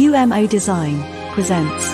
WMO presents.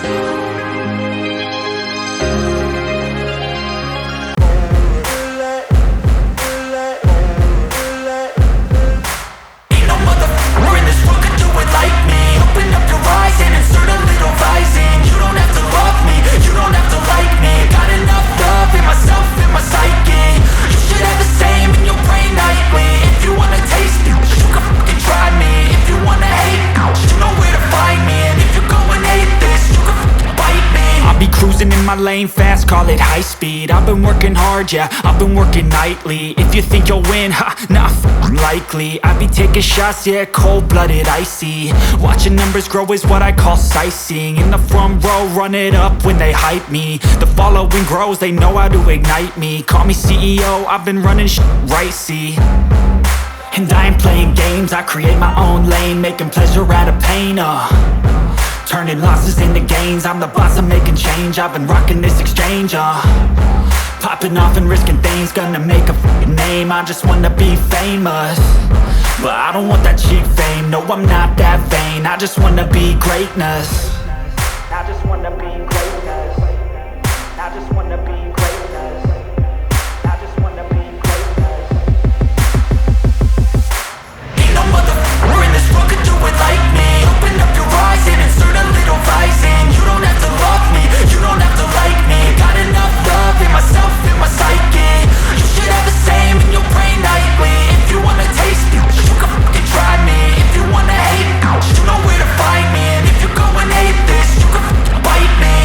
In my lane fast, call it high speed. I've been working hard, yeah, I've been working nightly. If you think you'll win, not likely. I be taking shots, yeah, cold-blooded, icy. Watching numbers grow is what I call sightseeing. In the front row, run it up when they hype me. The following grows, they know how to ignite me. Call me CEO, I've been running right, see. And I ain't playing games, I create my own lane, making pleasure out of pain, turning losses into gains. I'm the boss, I'm making change. I've been rocking this exchange, popping off and risking things. Gonna make a f***ing name. I just wanna be famous, but I don't want that cheap fame. No, I'm not that vain. I just wanna be greatness. I just wanna be greatness. I just wanna be greatness. I just wanna be greatness. Ain't no motherfucker in this world could do it like me. Open up your eyes and insert a little rising. You don't have to love me, you don't have to like me. Got enough love in myself, in my psyche. You should have the same in your brain nightly. If you wanna taste me, you can fucking try me. If you wanna hate, you know where to find me. And if you go and hate this, you can fucking bite me.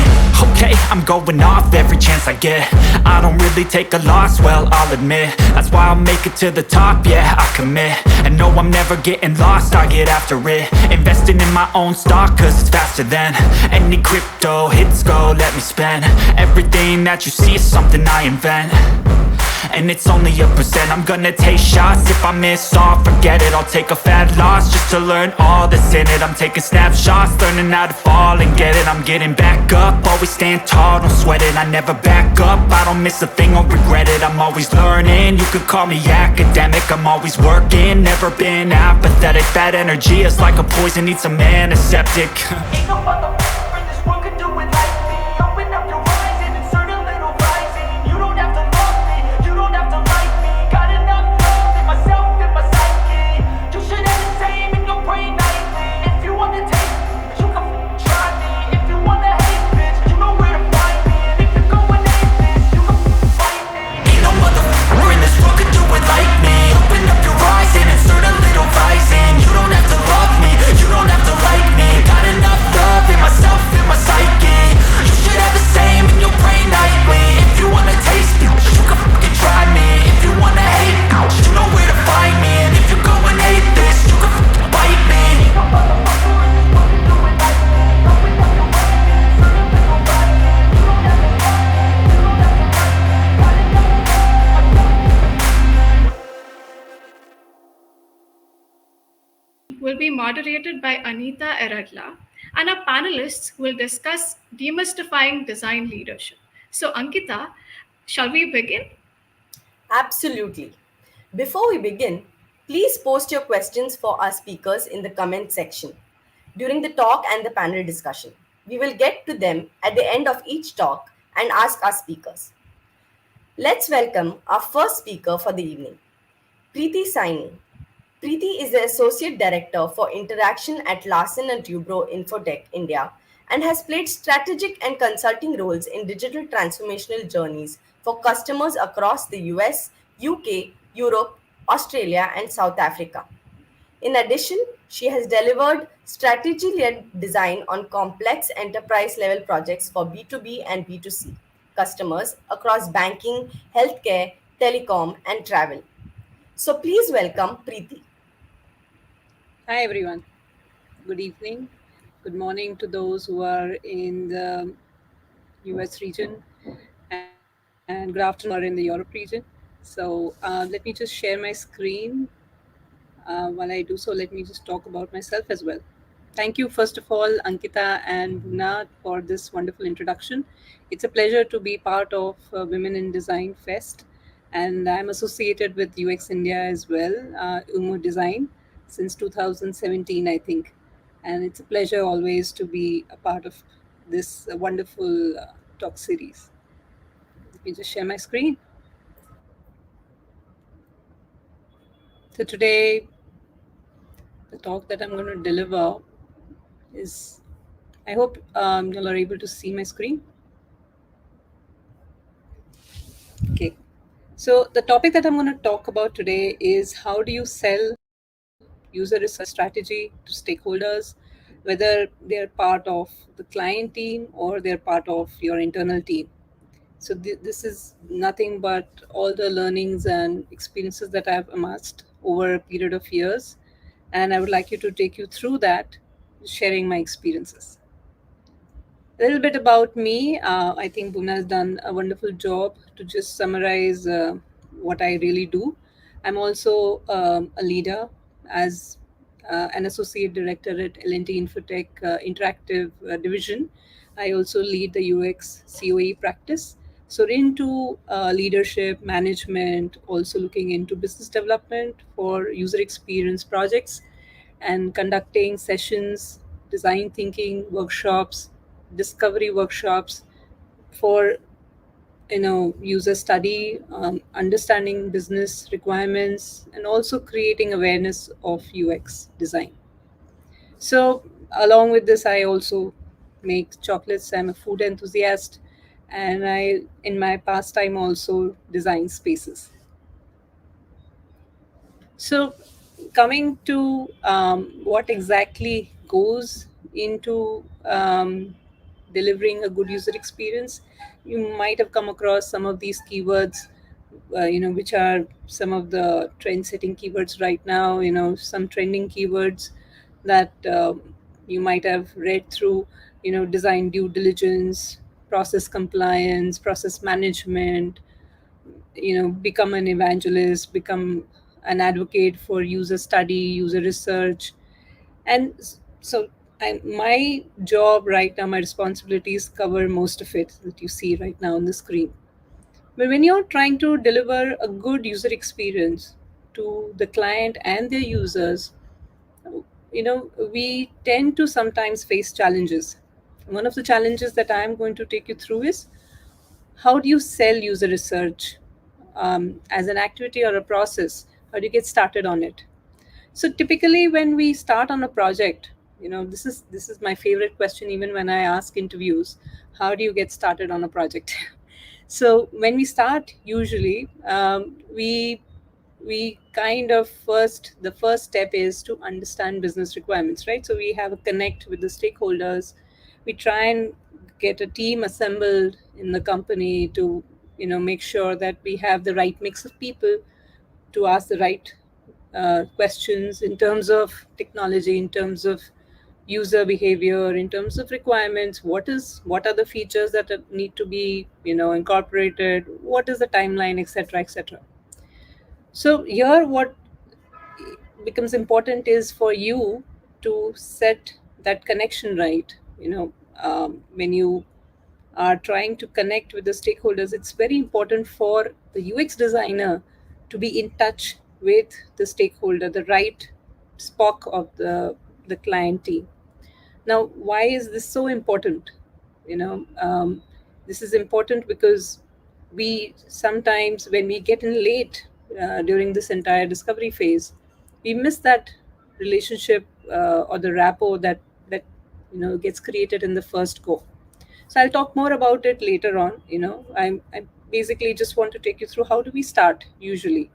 Okay, I'm going off every chance I get. I don't really take a loss, well, I'll admit. That's why I'll make it to the top, yeah, I commit. And no, I'm never getting lost, I get after it. Investing in my own stock, cause it's faster than any crypto hits go, let me spend. Everything that you see is something I invent, and it's only a percent. I'm gonna take shots, if I miss all, forget it. I'll take a fat loss just to learn all that's in it. I'm taking snapshots, learning how to fall and get it. I'm getting back up, always stand tall, don't sweat it. I never back up, I don't miss a thing or regret it. I'm always learning, you could call me academic. I'm always working, never been apathetic. That energy is like a poison, needs some antiseptic. Ain't no motherfucker in this world could do it like me. Open up your eyes and insert a little rising. You don't have to love me, you don't have to like me. Got enough love in myself, in my psyche. You should have the same in your brain nightly. If you wanna taste me, you can try me. If you wanna hate, bitch, you know where to find me. And if you go and hate this, you can fight me. Ain't no motherfucker in this world could do it like me. Open up your eyes and insert a little rising. You don't have to love me, you don't have to like me. Got enough love in myself, in my psyche. You should have the same in your brain nightly. If you wanna taste me, you can fucking try me. If you wanna hate, you know where to find me. And if you go and hate this, you can fucking bite me. Ain't no motherfucker in this world can do it like me. Open up your eyes and insert a little rising. You don't have to love me, you don't have to like me. Got enough will be moderated by Anita Eradla, and our panelists will discuss demystifying design leadership. So, Ankita, shall we begin? Absolutely. Before we begin, please post your questions for our speakers in the comment section during the talk and the panel discussion. We will get to them at the end of each talk and ask our speakers. Let's welcome our first speaker for the evening, Priti Saini. Priti is the Associate Director for Interaction at Larsen & Toubro Infotech India and has played strategic and consulting roles in digital transformational journeys for customers across the US, UK, Europe, Australia, and South Africa. In addition, she has delivered strategy-led design on complex enterprise-level projects for B2B and B2C customers across banking, healthcare, telecom, and travel. So please welcome Priti. Hi everyone. Good evening. Good morning to those who are in the US region, and good afternoon who are in the Europe region. So let me just share my screen. While I do so, let me just talk about myself as well. Thank you, first of all, Ankita and Bhuna, for this wonderful introduction. It's a pleasure to be part of Women in Design Fest, and I'm associated with UX India as well, Design, since 2017, I think. and it's a pleasure always to be a part of this wonderful talk series. Let me just share my screen. So today, the talk that I'm going to deliver is, I hope you all are able to see my screen. Okay. So the topic that I'm going to talk about today is how do you sell user research strategy to stakeholders, whether they're part of the client team or they're part of your internal team. So this is nothing but all the learnings and experiences that I've amassed over a period of years, and I would like you to take you through that, sharing my experiences. A little bit about me. I think Bhumna has done a wonderful job to just summarize what I really do. I'm also a leader as an associate director at L&T Infotech Interactive Division. I also lead the UX COE practice. So into leadership, management, also looking into business development for user experience projects and conducting sessions, design thinking workshops, discovery workshops for user study, understanding business requirements, and also creating awareness of UX design. So along with this, I also make chocolates. I'm a food enthusiast, and I in my pastime also design spaces. So, coming to what exactly goes into delivering a good user experience, you might have come across some of these keywords, which are some of the trend-setting keywords right now. Some trending keywords that you might have read through. Design due diligence, process compliance, process management, become an evangelist, become an advocate for user study, user research. And so my job right now, my responsibilities cover most of it that you see right now on the screen. But when you're trying to deliver a good user experience to the client and their users, we tend to sometimes face challenges. One of the challenges that I'm going to take you through is how do you sell user research as an activity or a process? How do you get started on it? So typically, when we start on a project, this is my favorite question. Even when I ask interviews, how do you get started on a project? So when we start, usually we kind of the first step is to understand business requirements, right? So we have a connect with the stakeholders. We try and get a team assembled in the company to make sure that we have the right mix of people to ask the right questions in terms of technology, in terms of user behavior, in terms of requirements. What are the features that need to be incorporated, what is the timeline, etc., etc. So here what becomes important is for you to set that connection right. When you are trying to connect with the stakeholders, it's very important for the UX designer to be in touch with the stakeholder, the right spock of the client team. Now, why is this so important? You know, this is important because we sometimes, when we get in late during this entire discovery phase, we miss that relationship or the rapport that gets created in the first go. So I'll talk more about it later on. I basically just want to take you through how do we start usually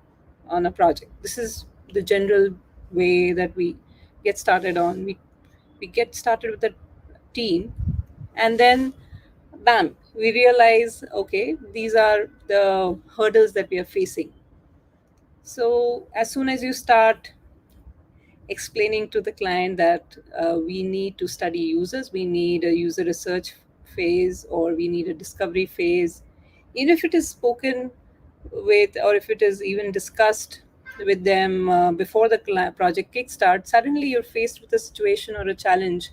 on a project. This is the general way that we get started on. We get started with a team, and then bam, we realize, okay, these are the hurdles that we are facing. So as soon as you start explaining to the client that we need to study users, we need a user research phase, or we need a discovery phase, even if it is spoken with, or if it is even discussed with them before the project kickstarts, suddenly you're faced with a situation or a challenge.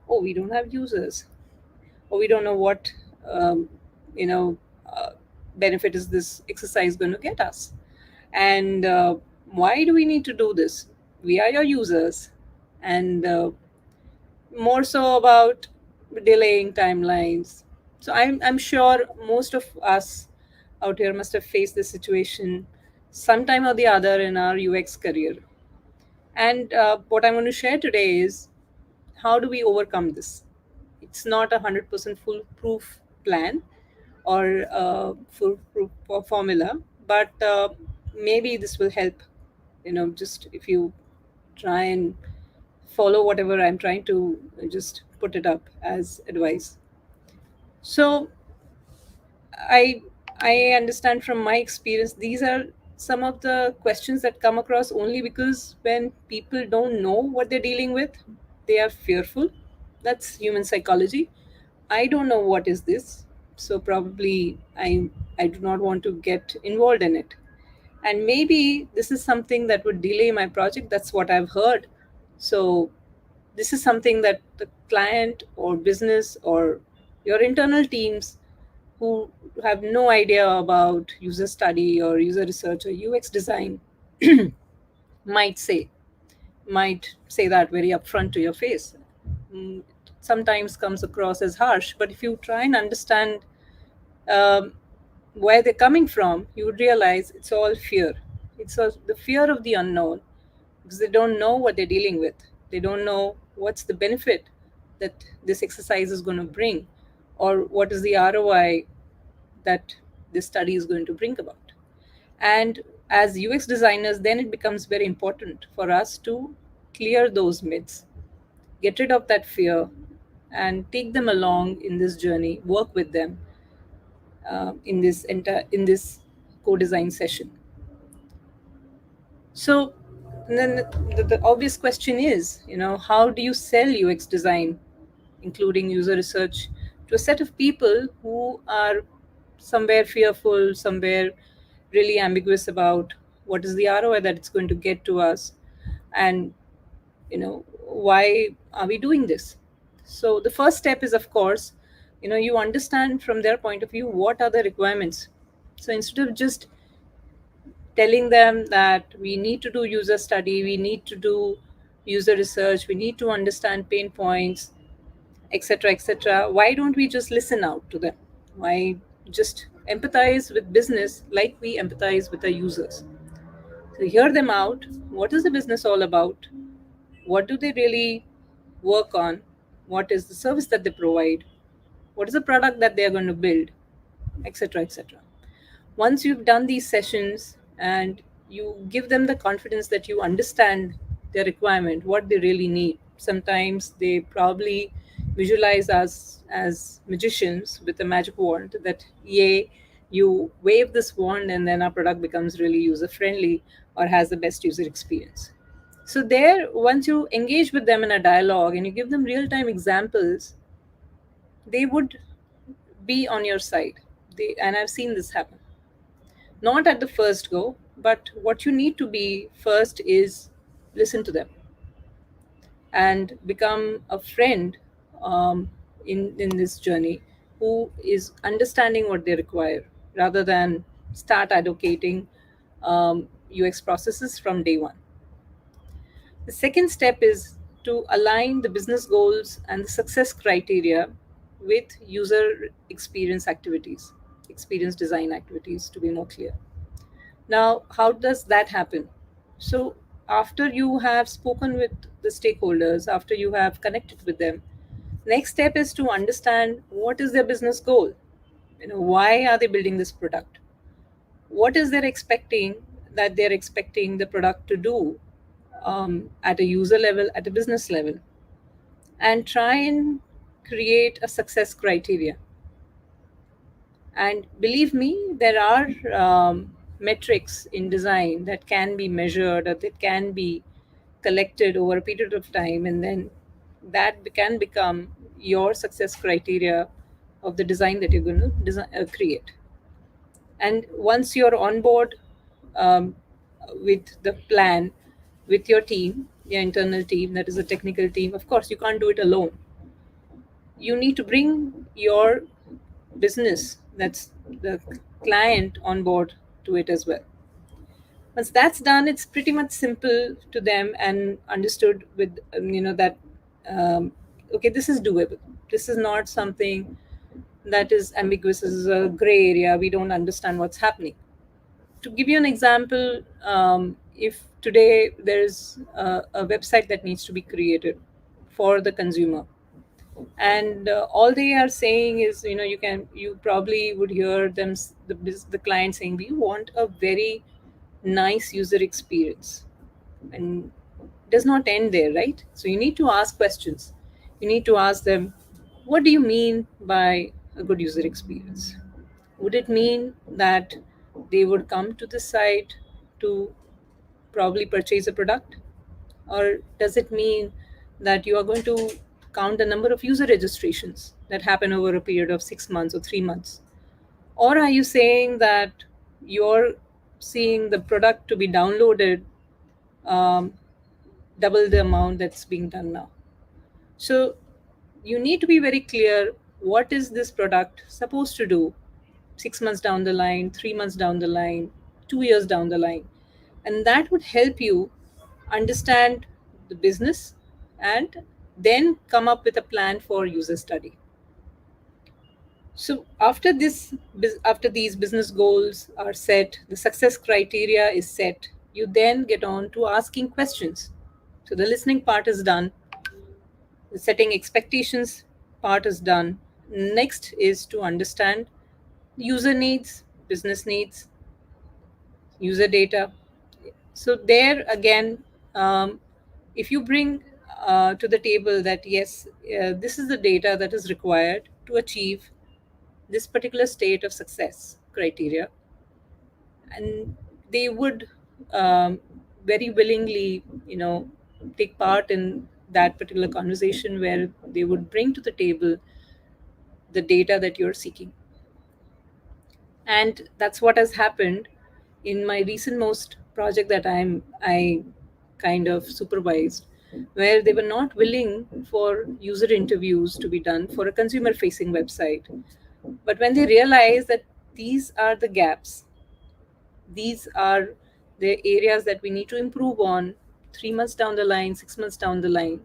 Oh, we don't have users, or we don't know what um, you know uh, benefit is this exercise going to get us, and why do we need to do this? We are your users, and more so about delaying timelines. So I'm sure most of us out here must have faced this situation sometime or the other in our UX career. And what I'm going to share today is how do we overcome this? It's not 100% foolproof plan or foolproof formula, but maybe this will help. Just if you try and follow whatever I'm trying to just put it up as advice. So I I understand from my experience these are some of the questions that come across only because when people don't know what they're dealing with, they are fearful. That's human psychology. I don't know what is this, so probably I do not want to get involved in it. And maybe this is something that would delay my project. That's what I've heard. So this is something that the client or business or your internal teams who have no idea about user study or user research or UX design might say might say that very upfront to your face. Mm, Sometimes comes across as harsh, but if you try and understand um, where they're coming from, you would realize it's all fear. The fear of the unknown because they don't know what they're dealing with. They don't know what's the benefit that this exercise is going to bring or what is the ROI that this study is going to bring about. And as UX designers, then it becomes very important for us to clear those myths, get rid of that fear, and take them along in this journey, work with them in this co-design session. So then the obvious question is, how do you sell UX design, including user research, to a set of people who are somewhere fearful, somewhere really ambiguous about what is the ROI that it's going to get to us, and why are we doing this? So the first step is, of course, you understand from their point of view what are the requirements. So instead of just telling them that we need to do user study, we need to do user research, we need to understand pain points, etc., etc. Why don't we just listen out to them? Why just empathize with business like we empathize with our users? So hear them out. What is the business all about? What do they really work on? What is the service that they provide? What is the product that they are going to build, etc., etc. Once you've done these sessions and you give them the confidence that you understand their requirement, what they really need. Sometimes they probably visualize us as magicians with a magic wand that, yay, you wave this wand and then our product becomes really user friendly or has the best user experience. So, there, once you engage with them in a dialogue and you give them real time examples, they would be on your side. And I've seen this happen. Not at the first go, but what you need to be first is listen to them and become a friend in this journey who is understanding what they require rather than start advocating UX processes from day one. The second step is to align the business goals and the success criteria with user experience design activities, to be more clear. Now, how does that happen? So, after you have spoken with the stakeholders, after you have connected with them, next step is to understand what is their business goal. Why are they building this product? What is they're expecting the product to do at a user level, at a business level, and try and create a success criteria. And believe me, there are metrics in design that can be measured or that can be collected over a period of time, and then that can become your success criteria of the design that you're going to create. And once you're on board um, with the plan, with your team, your internal team, that is a technical team, of course, you can't do it alone. You need to bring your business, that's the client, on board to it as well. Once that's done, it's pretty much simple to them and understood with that um, okay, this is doable. This is not something that is ambiguous. This is a gray area. We don't understand what's happening. To give you an example, if today there's a website that needs to be created for the consumer, and all they are saying is, you probably would hear them, the client saying, we want a very nice user experience, and it does not end there, right? So you need to ask questions. You need to ask them, what do you mean by a good user experience? Would it mean that they would come to the site to probably purchase a product? Or does it mean that you are going to count the number of user registrations that happen over a period of 6 months or 3 months? Or are you saying that you're seeing the product to be downloaded um, double the amount that's being done now? So you need to be very clear, what is this product supposed to do 6 months down the line, 3 months down the line, 2 years down the line. And that would help you understand the business and then come up with a plan for user study. So after these business goals are set, the success criteria is set, you then get on to asking questions. So the listening part is done, the setting expectations part is done. Next is to understand user needs, business needs, user data. So there again, if you bring to the table that yes, this is the data that is required to achieve this particular state of success criteria, and they would um, very willingly, take part in that particular conversation where they would bring to the table the data that you're seeking. And that's what has happened in my recent most project that I kind of supervised, where they were not willing for user interviews to be done for a consumer facing website. But when they realized that these are the gaps, these are the areas that we need to improve on 3 months down the line, 6 months down the line,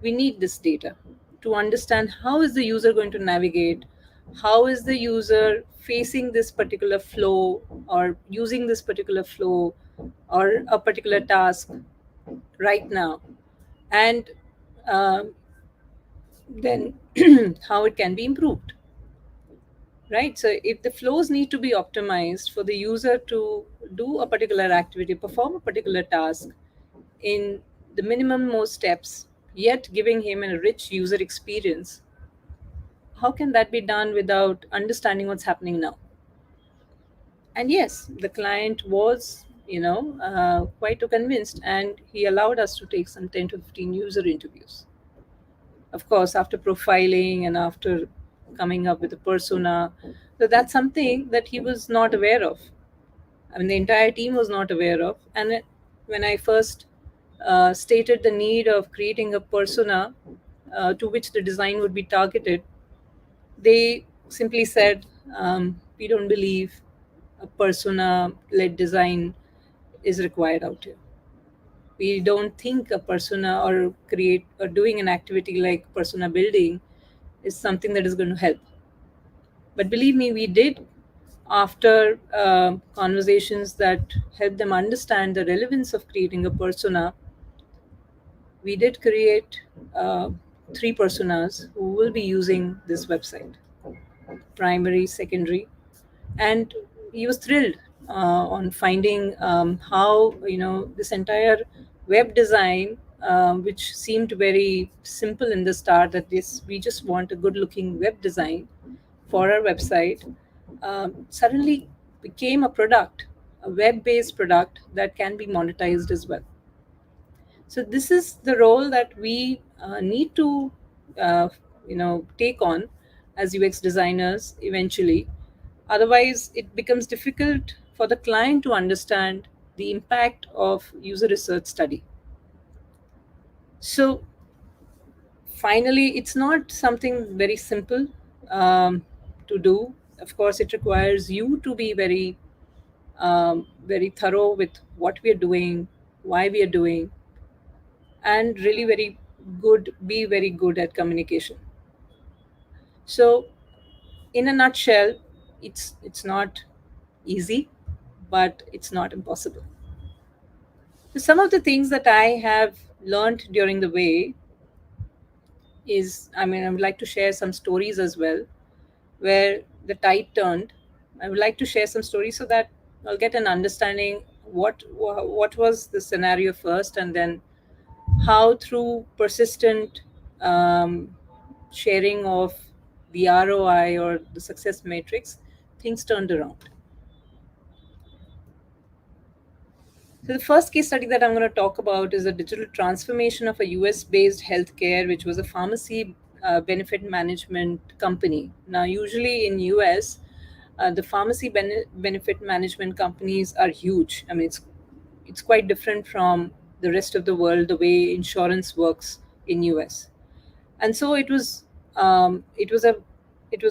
we need this data to understand how is the user going to navigate, how is the user facing this particular flow or using this particular flow or a particular task right now, and um, then how it can be improved, right? So if the flows need to be optimized for the user to do a particular activity, perform a particular task in the minimum most steps, yet giving him a rich user experience, how can that be done without understanding what's happening now? And yes, the client was, quite convinced, and he allowed us to take some 10 to 15 user interviews. Of course, after profiling and after coming up with a persona. So that's something that he was not aware of. I mean, the entire team was not aware of. And when I first stated the need of creating a persona to which the design would be targeted, they simply said, we don't believe a persona led design is required out here. We don't think a persona or create or doing an activity like persona building is something that is going to help. But believe me, we did, after conversations that helped them understand the relevance of creating a persona, we did create 3 personas who will be using this website, primary, secondary. And he was thrilled on finding how, this entire web design, which seemed very simple in the start, that this we just want a good looking web design for our website, suddenly became a product, a web based product that can be monetized as well. So this is the role that we need to take on as UX designers eventually. Otherwise it becomes difficult for the client to understand the impact of user research study. So finally, it's not something very simple to do. Of course, it requires you to be very thorough with what we are doing, why we are doing, and really very be very good at communication. So, in a nutshell, it's not easy, but it's not impossible. So some of the things that I have learned during the way is, I mean, I would like to share some stories as well where the tide turned. I would like to share some stories so that I'll get an understanding what was the scenario first, and then how through persistent um, sharing of the ROI or the success matrix, things turned around. So the first case study that I'm going to talk about is the digital transformation of a US-based healthcare, which was a pharmacy benefit management company. Now, usually in US, the pharmacy benefit management companies are huge. I mean, it's quite different from the rest of the world, the way insurance works in US. And so it was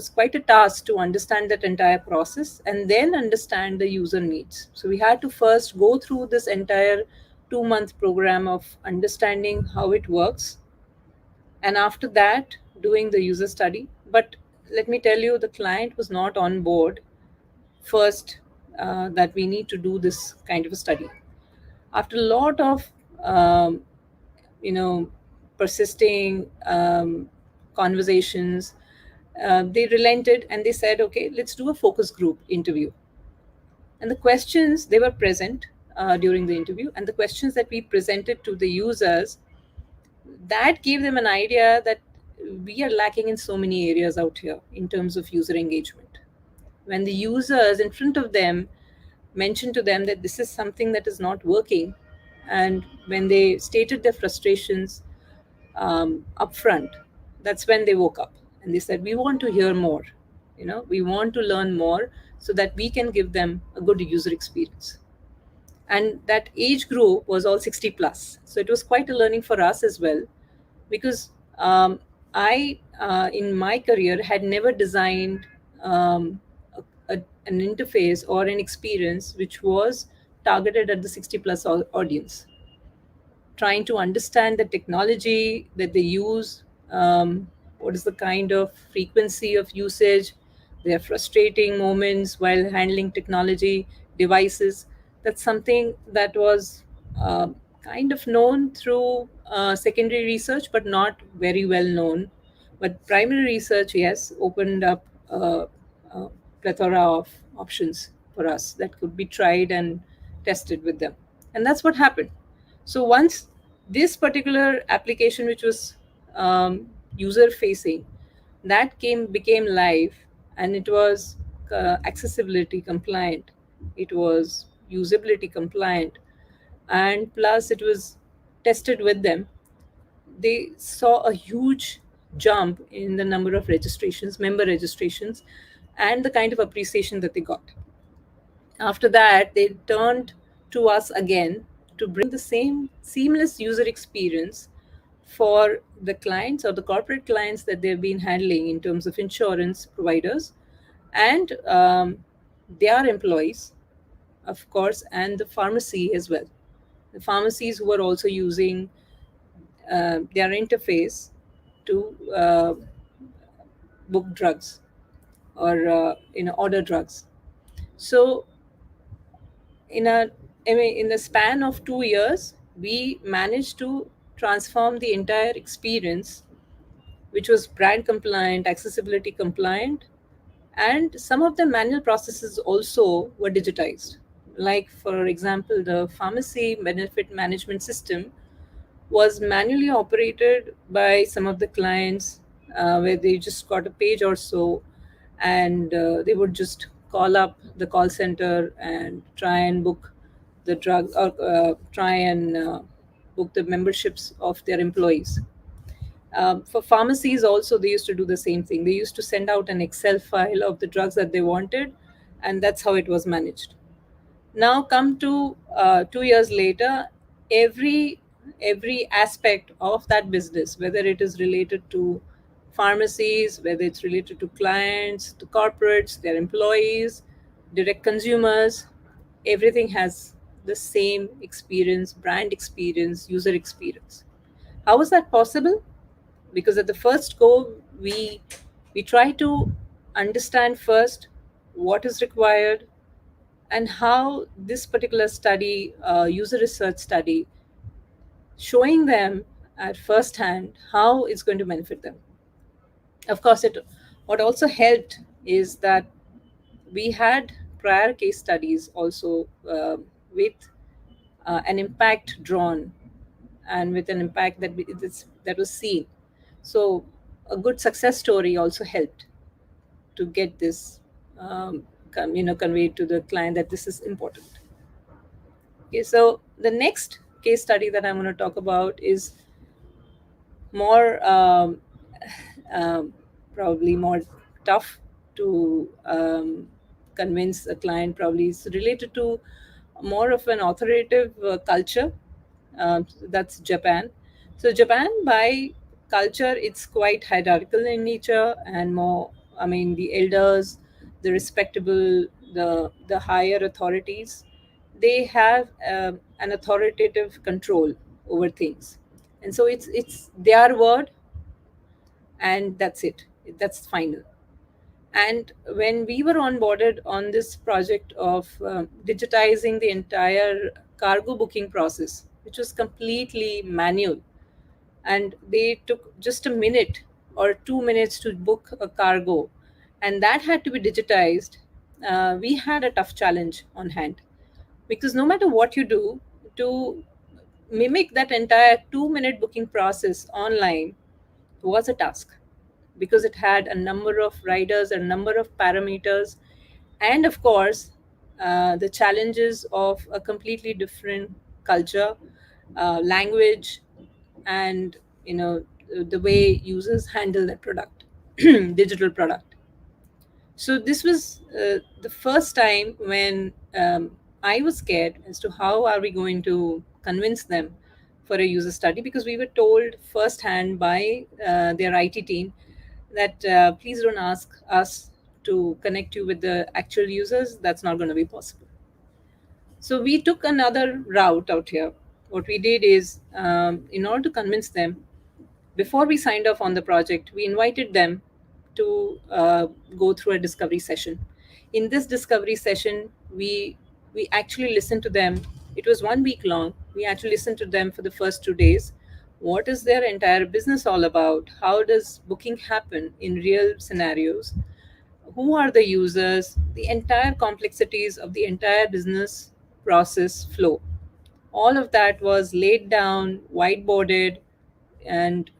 quite a task to understand that entire process and then understand the user needs. So we had to first go through this entire 2-month program of understanding how it works, and after that doing the user study. But let me tell you, the client was not on board first, that we need to do this kind of a study. After a lot of um, you know persisting conversations, they relented and they said, okay, let's do a focus group interview. And the questions, they were present during the interview, and the questions that we presented to the users, that gave them an idea that we are lacking in so many areas out here in terms of user engagement. When the users in front of them mentioned to them that this is something that is not working, and when they stated their frustrations upfront, that's when they woke up and they said, we want to hear more. We want to learn more so that we can give them a good user experience. And that age group was all 60 plus. So it was quite a learning for us as well, because I, in my career, had never designed an interface or an experience which was targeted at the 60 plus audience, trying to understand the technology that they use, what is the kind of frequency of usage, their frustrating moments while handling technology devices. That's something that was uh, kind of known through secondary research, but not very well known. But primary research, yes, opened up a plethora of options for us that could be tried and tested with them. And that's what happened. So once this particular application, which was user facing, that became live, and it was accessibility compliant, it was usability compliant, and plus it was tested with them, they saw a huge jump in the number of registrations, member registrations, and the kind of appreciation that they got. After that, they turned to us again to bring the same seamless user experience for the clients or the corporate clients that they've been handling in terms of insurance providers and their employees, of course, and the pharmacy as well. The pharmacies who are also using their interface to book drugs or order drugs. So in a in the span of 2 years, we managed to transform the entire experience, which was brand compliant, accessibility compliant, and some of the manual processes also were digitized. Like, for example, the pharmacy benefit management system was manually operated by some of the clients, where they just got a page or so, and they would just call up the call center and try and book the drug, or try and book the memberships of their employees. For pharmacies also, they used to do the same thing. They used to send out an Excel file of the drugs that they wanted, and that's how it was managed. Now come to 2 years later, every aspect of that business, whether it is related to pharmacies, whether it's related to clients, to corporates, their employees, direct consumers, everything has the same experience, brand experience, user experience. How was that possible? Because at the first go, we try to understand first what is required and how this particular study, user research study, showing them at first hand how it's going to benefit them. Of course, it what also helped is that we had prior case studies also, with an impact drawn and with an impact that was seen. So a good success story also helped to get this, conveyed to the client that this is important. Okay, so the next case study that I'm going to talk about is more, um, probably more tough to convince a client. Probably is related to more of an authoritative culture. That's Japan. So Japan, by culture, it's quite hierarchical in nature and more. I mean, the elders, the respectable, the higher authorities, they have an authoritative control over things, and so it's their word, and that's it. That's final. And when we were onboarded on this project of digitizing the entire cargo booking process, which was completely manual, and they took just a minute or 2 minutes to book a cargo, and that had to be digitized, we had a tough challenge on hand, because no matter what you do to mimic that entire 2 minute booking process online was a task, because it had a number of riders, a number of parameters, and of course, the challenges of a completely different culture, language, and the way users handle that product, digital product. So this was the first time when I was scared as to how are we going to convince them for a user study, because we were told firsthand by their IT team that please don't ask us to connect you with the actual users. That's not going to be possible. So we took another route out here. What we did is, in order to convince them, before we signed off on the project, we invited them to go through a discovery session. In this discovery session, we actually listened to them. It was 1 week long. We actually listened to them for the first 2 days. What is their entire business all about? How does booking happen in real scenarios? Who are the users? The entire complexities of the entire business process flow. All of that was laid down, whiteboarded, and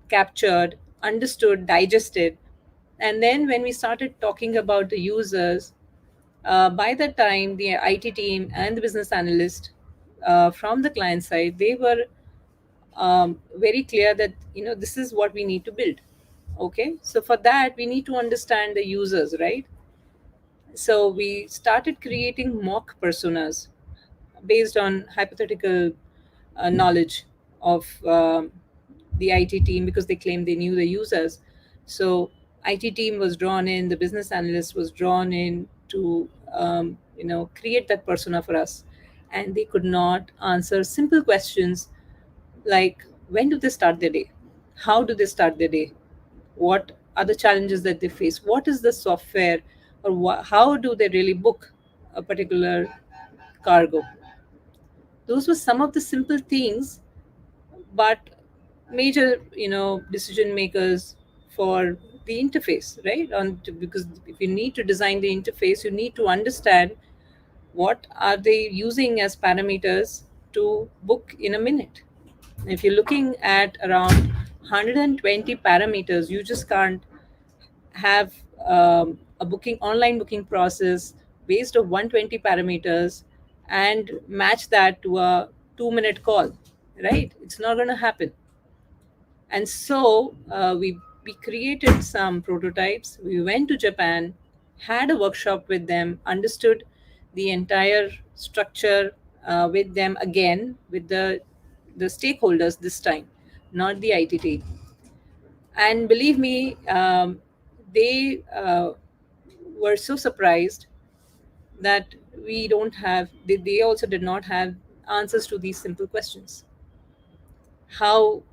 captured, understood, digested. And then when we started talking about the users, by that time, the IT team and the business analyst from the client side, they were very clear that this is what we need to build. Okay, so for that we need to understand the users, right? So we started creating mock personas based on hypothetical knowledge of the IT team, because they claimed they knew the users. So IT team was drawn in, the business analyst was drawn in to create that persona for us, and they could not answer simple questions like when do they start their day, how do they start their day, what are the challenges that they face, what is the software, or how do they really book a particular cargo. Those were some of the simple things, but major decision makers for the interface, right? Because if you need to design the interface, you need to understand what are they using as parameters to book in a minute. If you're looking at around 120 parameters, you just can't have a booking online booking process based on 120 parameters and match that to a 2 minute call, right? It's not going to happen. And so we created some prototypes. We went to Japan, had a workshop with them, understood the entire structure with them again, with the stakeholders this time, not the IT team. And believe me, they were so surprised that they also did not have answers to these simple questions. how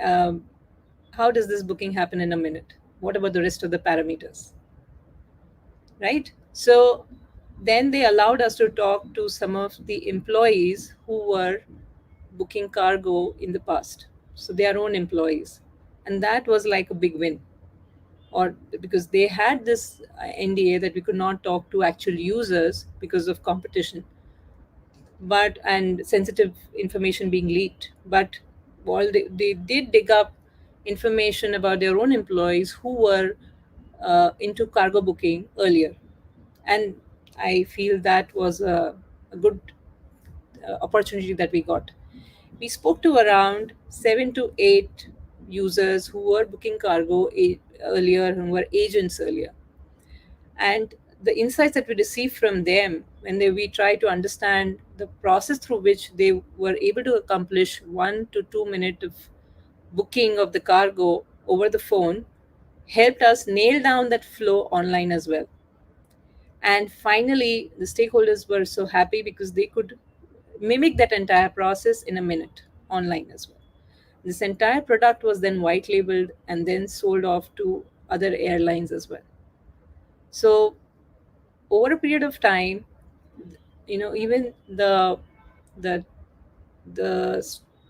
um, how does this booking happen in a minute? What about the rest of the parameters? Right? So then they allowed us to talk to some of the employees who were booking cargo in the past, so their own employees, and that was like a big win. Or because they had this NDA that we could not talk to actual users because of competition, but and sensitive information being leaked. But while they did dig up information about their own employees who were into cargo booking earlier, and I feel that was a good opportunity that we got. We spoke to around 7 to 8 users who were booking cargo earlier and were agents earlier. And the insights that we received from them when we try to understand the process through which they were able to accomplish 1 to 2 minutes of booking of the cargo over the phone helped us nail down that flow online as well. And finally, the stakeholders were so happy because they could mimic that entire process in a minute online as well. This entire product was then white labeled and then sold off to other airlines as well. So over a period of time, even the the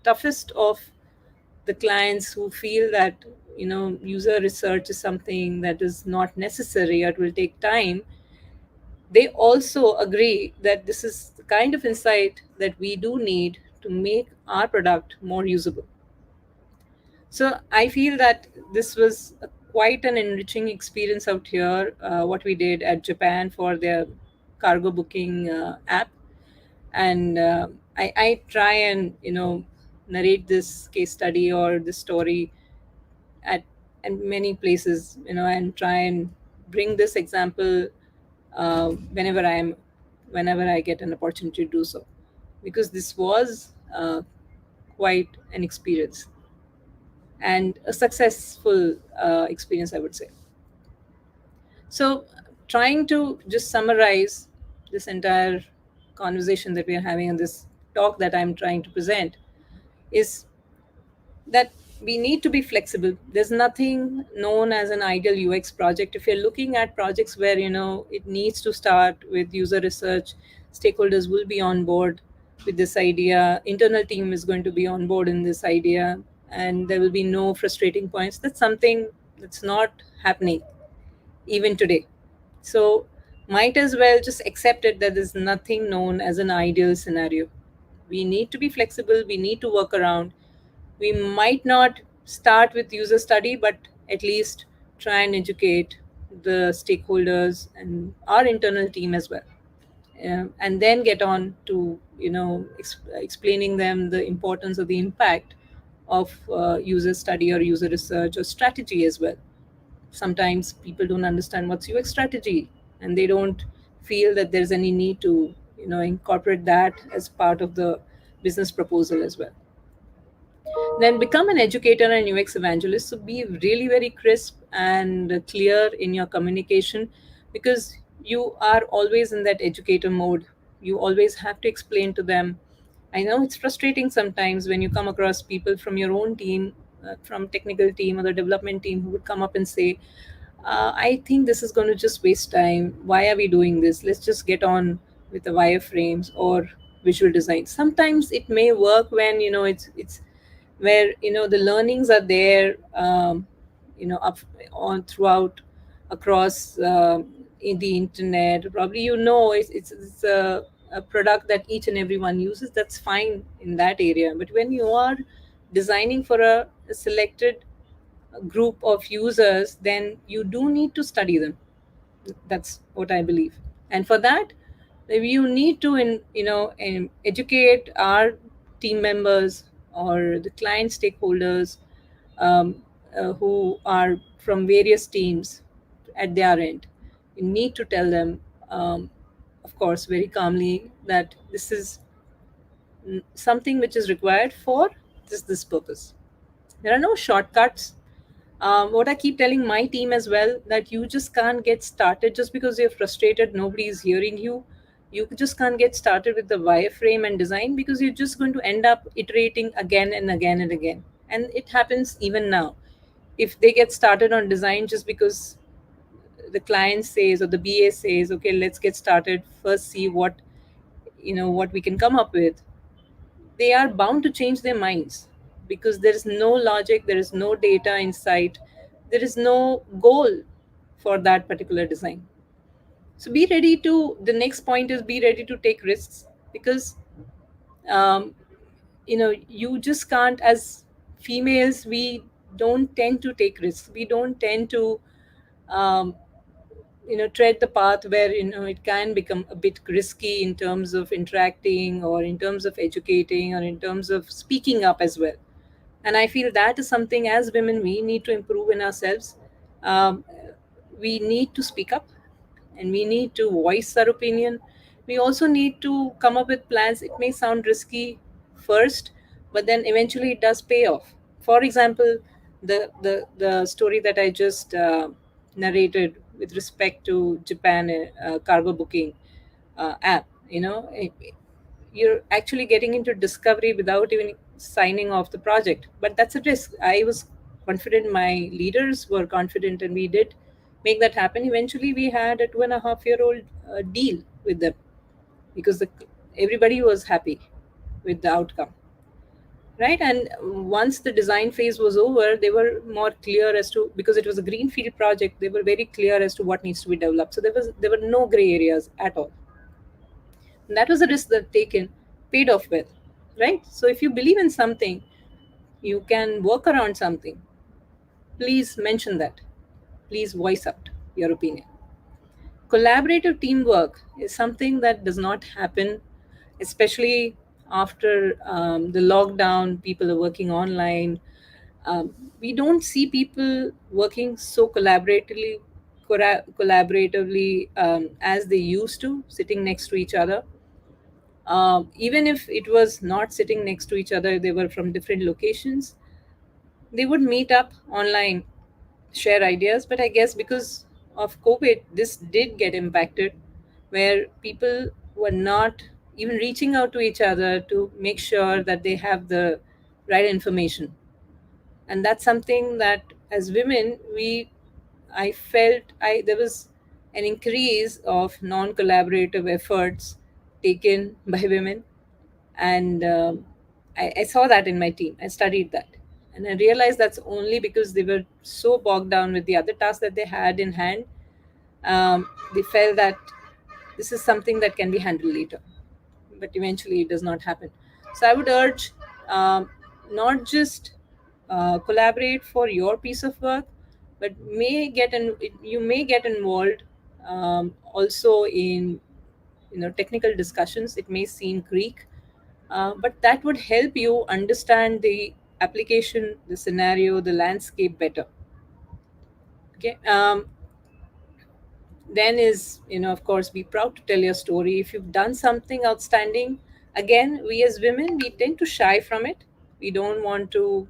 toughest of the clients who feel that user research is something that is not necessary or it will take time, they also agree that this is the kind of insight that we do need to make our product more usable. So I feel that this was quite an enriching experience out here, what we did at Japan for their cargo booking app. And I try and, narrate this case study or this story at, at many places, and try and bring this example whenever I get an opportunity to do so, because this was quite an experience and a successful experience, I would say. So, trying to just summarize this entire conversation that we are having and this talk that I'm trying to present is that we need to be flexible. There's nothing known as an ideal UX project. If you're looking at projects where it needs to start with user research, stakeholders will be on board with this idea, internal team is going to be on board in this idea, and there will be no frustrating points. That's something that's not happening even today. So might as well just accept it that there's nothing known as an ideal scenario. We need to be flexible, we need to work around. We might not start with user study, but at least try and educate the stakeholders and our internal team as well. And then get on to explaining them the importance of the impact of user study or user research or strategy as well. Sometimes people don't understand what's UX strategy, and they don't feel that there's any need to incorporate that as part of the business proposal as well. Then become an educator and UX evangelist. So be really very crisp and clear in your communication, because you are always in that educator mode. You always have to explain to them. I know it's frustrating sometimes when you come across people from your own team, from technical team or the development team, who would come up and say, I think this is going to just waste time. Why are we doing this? Let's just get on with the wireframes or visual design. Sometimes it may work when it's where the learnings are there, up on throughout across in the internet. Probably it's a product that each and everyone uses. That's fine in that area. But when you are designing for a selected group of users, then you do need to study them. That's what I believe. And for that, you need to educate our team members or the client stakeholders, um, who are from various teams at their end. You need to tell them, of course, very calmly, that this is something which is required for this purpose. There are no shortcuts. What I keep telling my team as well, that you just can't get started just because you're frustrated, nobody is hearing you. You just can't get started with the wireframe and design because you're just going to end up iterating again and again and again. And it happens even now. If they get started on design just because the client says or the BA says, okay, let's get started, first see what we can come up with, they are bound to change their minds because there is no logic, there is no data insight, there is no goal for that particular design. So be ready to, the next point is be ready to take risks because, um, you just can't, as females, we don't tend to take risks. We don't tend to, um, tread the path where, it can become a bit risky in terms of interacting or in terms of educating or in terms of speaking up as well. And I feel that is something as women we need to improve in ourselves. um, we need to speak up and we need to voice our opinion. We also need to come up with plans. It may sound risky first, but then eventually it does pay off. For example, the story that I just narrated with respect to Japan cargo booking app. You're actually getting into discovery without even signing off the project, but that's a risk. I was confident, my leaders were confident, and we did make that happen. Eventually we had a 2.5 year old deal with them because everybody was happy with the outcome, right? And once the design phase was over, they were more clear as to, because it was a greenfield project, they were very clear as to what needs to be developed. So there were no gray areas at all. And that was a risk that taken, paid off well, right? So if you believe in something, you can work around something, please mention that. Please voice out your opinion. Collaborative teamwork is something that does not happen, especially after the lockdown. People are working online. um, we don't see people working so collaboratively as they used to, sitting next to each other. Even if it was not sitting next to each other, they were from different locations, they would meet up online, share ideas. But I guess because of COVID, this did get impacted, where people were not even reaching out to each other to make sure that they have the right information. And that's something that, as women, I felt there was an increase of non-collaborative efforts taken by women. And I saw that in my team. I studied that, and I realized that's only because they were so bogged down with the other tasks that they had in hand. They felt that this is something that can be handled later, but eventually it does not happen. So I would urge, um, not just collaborate for your piece of work, but you may get involved also in technical discussions. It may seem Greek, but that would help you understand the application, the scenario, the landscape better. Okay. Then is, of course, be proud to tell your story. If you've done something outstanding, again, we as women, we tend to shy from it. We don't want to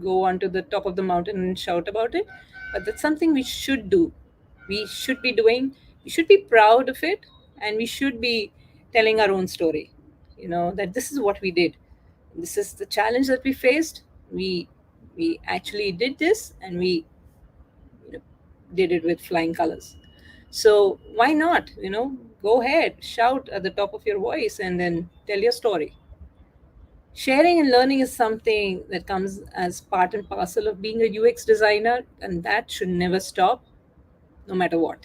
go onto the top of the mountain and shout about it, but that's something we should do. We should be doing, we should be proud of it, and we should be telling our own story, that this is what we did, this is the challenge that we faced. We actually did this, and we you know, did it with flying colors. So why not, go ahead, shout at the top of your voice, and then tell your story. Sharing and learning is something that comes as part and parcel of being a UX designer, and that should never stop, no matter what.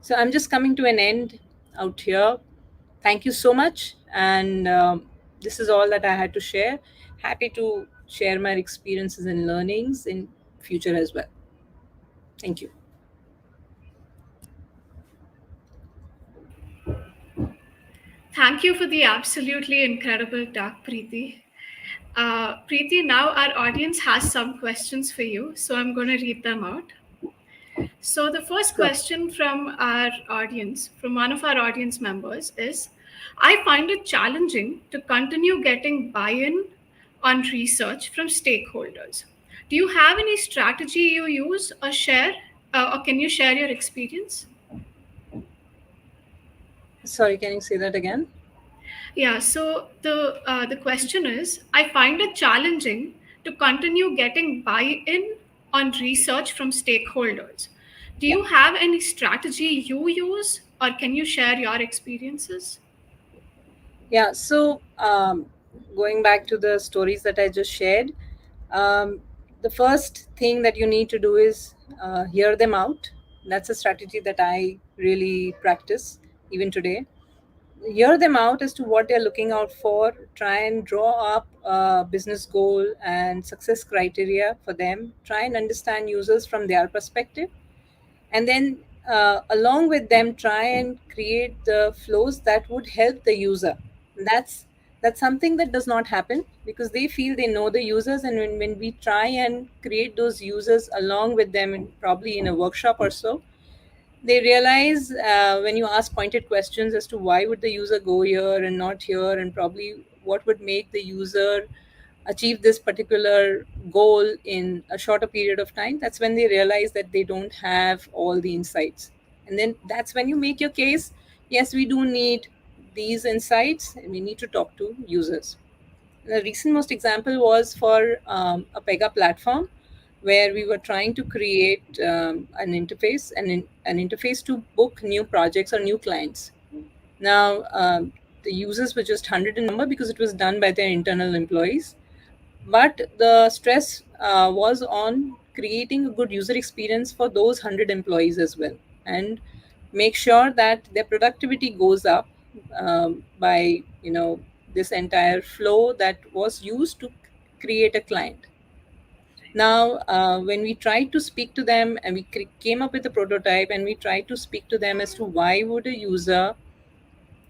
So I'm just coming to an end out here. Thank you so much. And this is all that I had to share. Happy to share my experiences and learnings in future as well. Thank you. Thank you for the absolutely incredible talk, Preeti. Preeti, now our audience has some questions for you, so I'm going to read them out. So, the first Sure. question from our audience, from one of our audience members, is I find it challenging to continue getting buy in on research from stakeholders. Do you have any strategy you use or can you share your experience? Sorry, can you say that again? Yeah, so the question is, I find it challenging to continue getting buy-in on research from stakeholders. Do Yeah. you have any strategy you use, or can you share your experiences? Yeah. So, going back to the stories that I just shared, um, the first thing that you need to do is hear them out. That's a strategy that I really practice even today. Hear them out as to what they're looking out for. Try and draw up a business goal and success criteria for them. Try and understand users from their perspective, and then along with them try and create the flows that would help the user. That's that's something that does not happen because they feel they know the users, and when we try and create those users along with them, probably in a workshop or so, they realize when you ask pointed questions as to why would the user go here and not here, and probably what would make the user achieve this particular goal in a shorter period of time, that's when they realize that they don't have all the insights. And then that's when you make your case. Yes, we do need these insights and we need to talk to users. The recent most example was for a Pega platform where we were trying to create an interface, an interface to book new projects or new clients. Now, the users were just 100 in number because it was done by their internal employees, but the stress was on creating a good user experience for those 100 employees as well, and make sure that their productivity goes up by this entire flow that was used to create a client. Now, when we tried to speak to them and we came up with a prototype and we tried to speak to them as to why would a user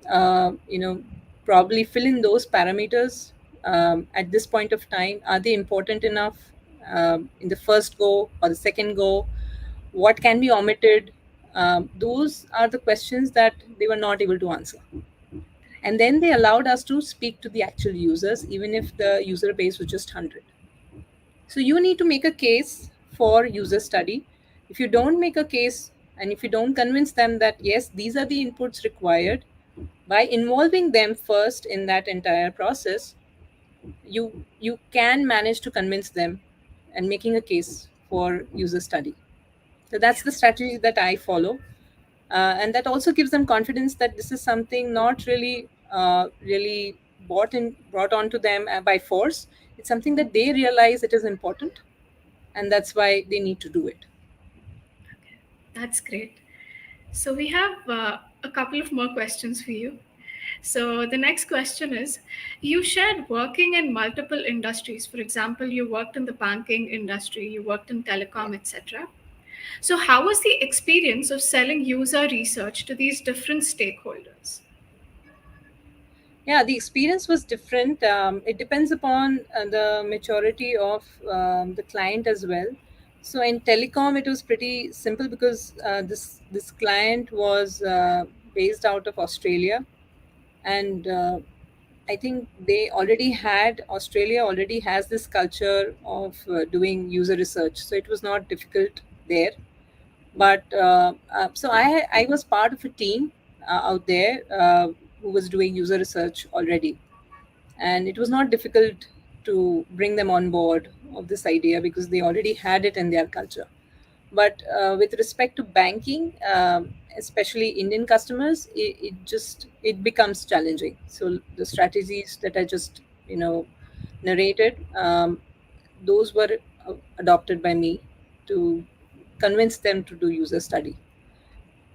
uh, you know probably fill in those parameters at this point of time, are they important enough in the first go or the second go, what can be omitted, those are the questions that they were not able to answer. And then they allowed us to speak to the actual users even if the user base was just 100. So you need to make a case for user study. If you don't make a case and if you don't convince them that yes, these are the inputs required, by involving them first in that entire process, you can manage to convince them and making a case for user study. So that's the strategy that I follow, and that also gives them confidence that this is something not really brought onto them by force. It's something that they realize it is important, and that's why they need to do it. That's great. So we have a couple of more questions for you. So the next question is, you shared working in multiple industries. For example, you worked in the banking industry, you worked in telecom, etc. So how was the experience of selling user research to these different stakeholders? Yeah, the experience was different. It depends upon the maturity of the client as well. So in telecom, it was pretty simple because this client was based out of Australia, and I think they already had Australia already has this culture of doing user research, so it was not difficult there. But so I was part of a team out there who was doing user research already, and it was not difficult to bring them on board of this idea because they already had it in their culture. But with respect to banking, especially Indian customers, it becomes challenging. So the strategies that I just narrated, those were adopted by me to convince them to do user study.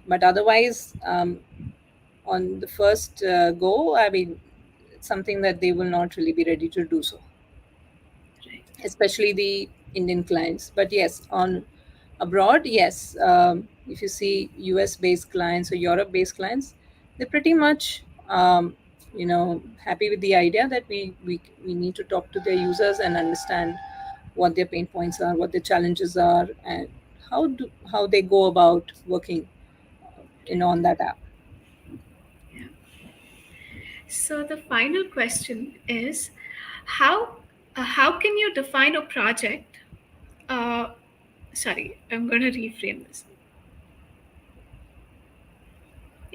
But otherwise, on the first go, I mean, it's something that they will not really be ready to do so, especially the Indian clients. But yes, on abroad, yes, if you see US based clients or Europe based clients, they're pretty much happy with the idea that we need to talk to their users and understand what their pain points are, what their challenges are, and how they go about working on that app. So the final question is, how can you define a project? Uh, Sorry, I'm going to reframe this.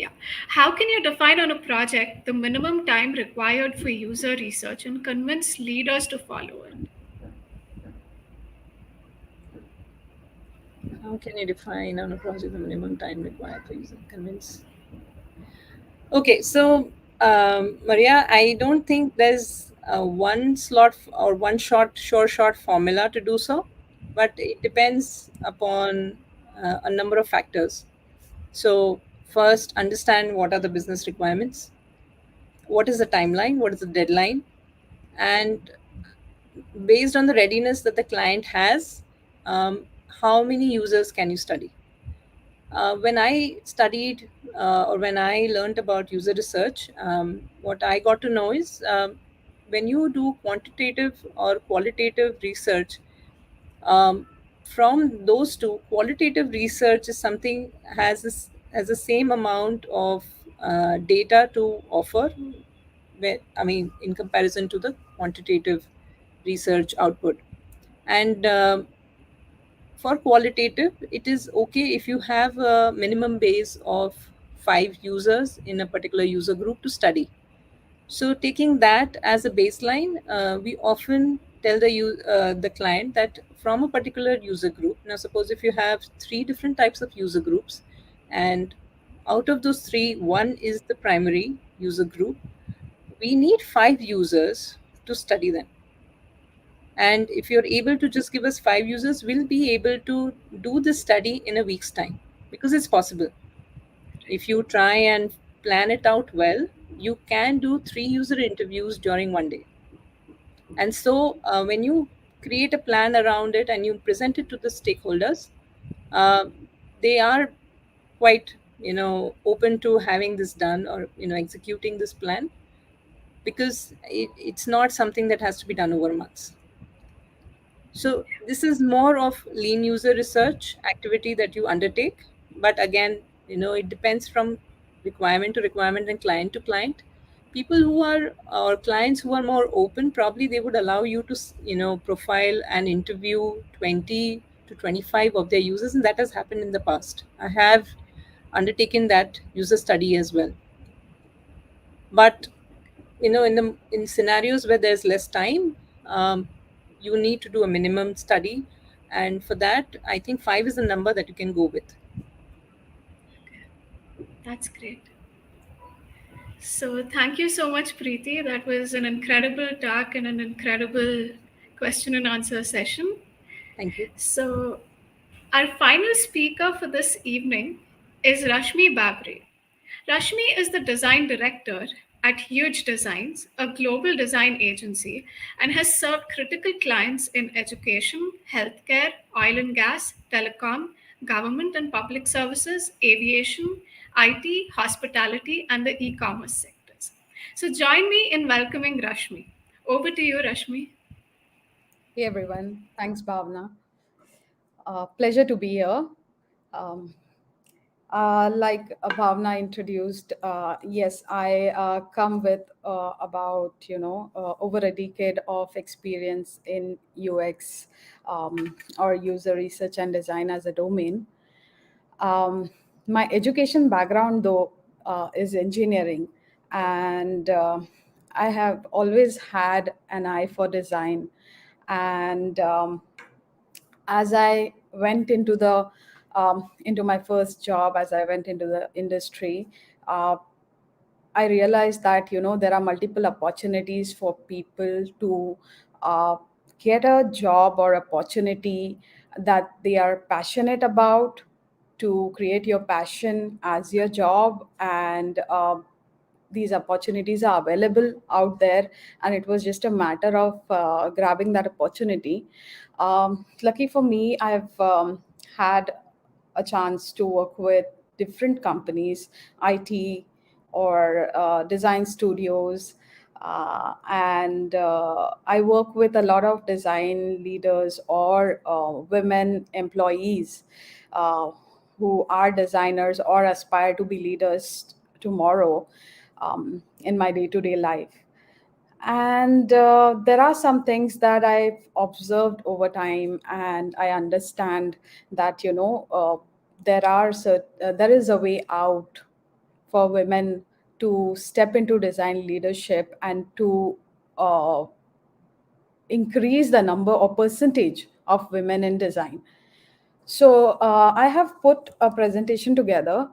Yeah. How can you define on a project the minimum time required for user research and convince leaders to follow it? How can you define on a project the minimum time required for user convince? Okay, so Maria, I don't think there's one or one short formula to do so, but it depends upon a number of factors. So first, understand what are the business requirements, what is the timeline, what is the deadline, and based on the readiness that the client has, how many users can you study? When I studied or when I learned about user research, what I got to know is when you do quantitative or qualitative research, um, from those two, qualitative research is something has the same amount of data to offer. I mean, in comparison to the quantitative research output, and for qualitative, it is okay if you have a minimum base of 5 users in a particular user group to study. So, taking that as a baseline, we often tell the client that from a particular user group. Now, suppose if you have 3 different types of user groups, and out of those three, one is the primary user group. We need 5 users to study them. And if you're able to just give us 5 users, we'll be able to do this study in a week's time because it's possible. If you try and plan it out well, you can do 3 user interviews during one day. And so when you create a plan around it and you present it to the stakeholders, uh, they are quite open to having this done or executing this plan because it's not something that has to be done over months. So this is more of lean user research activity that you undertake. But again, it depends from requirement to requirement and client to client. People who are or clients who are more open, probably they would allow you to, profile and interview 20 to 25 of their users. And that has happened in the past. I have undertaken that user study as well. But in scenarios where there's less time, you need to do a minimum study, and for that I think 5 is the number that you can go with. That's great. So thank you so much, Preeti. That was an incredible talk and an incredible question and answer session. Thank you. So our final speaker for this evening is Rashmi Babre. Rashmi is the design director at Huge Designs, a global design agency, and has served critical clients in education, healthcare, oil and gas, telecom, government and public services, aviation, IT, hospitality, and the e commerce sectors. So join me in welcoming Rashmi. Over to you, Rashmi. Hey everyone, thanks Bhavna. Pleasure to be here. Um, like Bhavna introduced, yes, I come with about over a decade of experience in UX or user research and design as a domain. Um, my education background, though, is engineering, and I have always had an eye for design. And as I went into my first job, as I went into the industry, uh, I realized that there are multiple opportunities for people to uh, get a job or opportunity that they are passionate about, to create your passion as your job, and these opportunities are available out there, and it was just a matter of grabbing that opportunity. Lucky for me, I've had a chance to work with different companies, IT or design studios. And I work with a lot of design leaders or women employees uh, who are designers or aspire to be leaders tomorrow in my day to day life. And there are some things that I've observed over time, and I understand that there is a way out for women to step into design leadership and to uh, increase the number or percentage of women in design. So I have put a presentation together.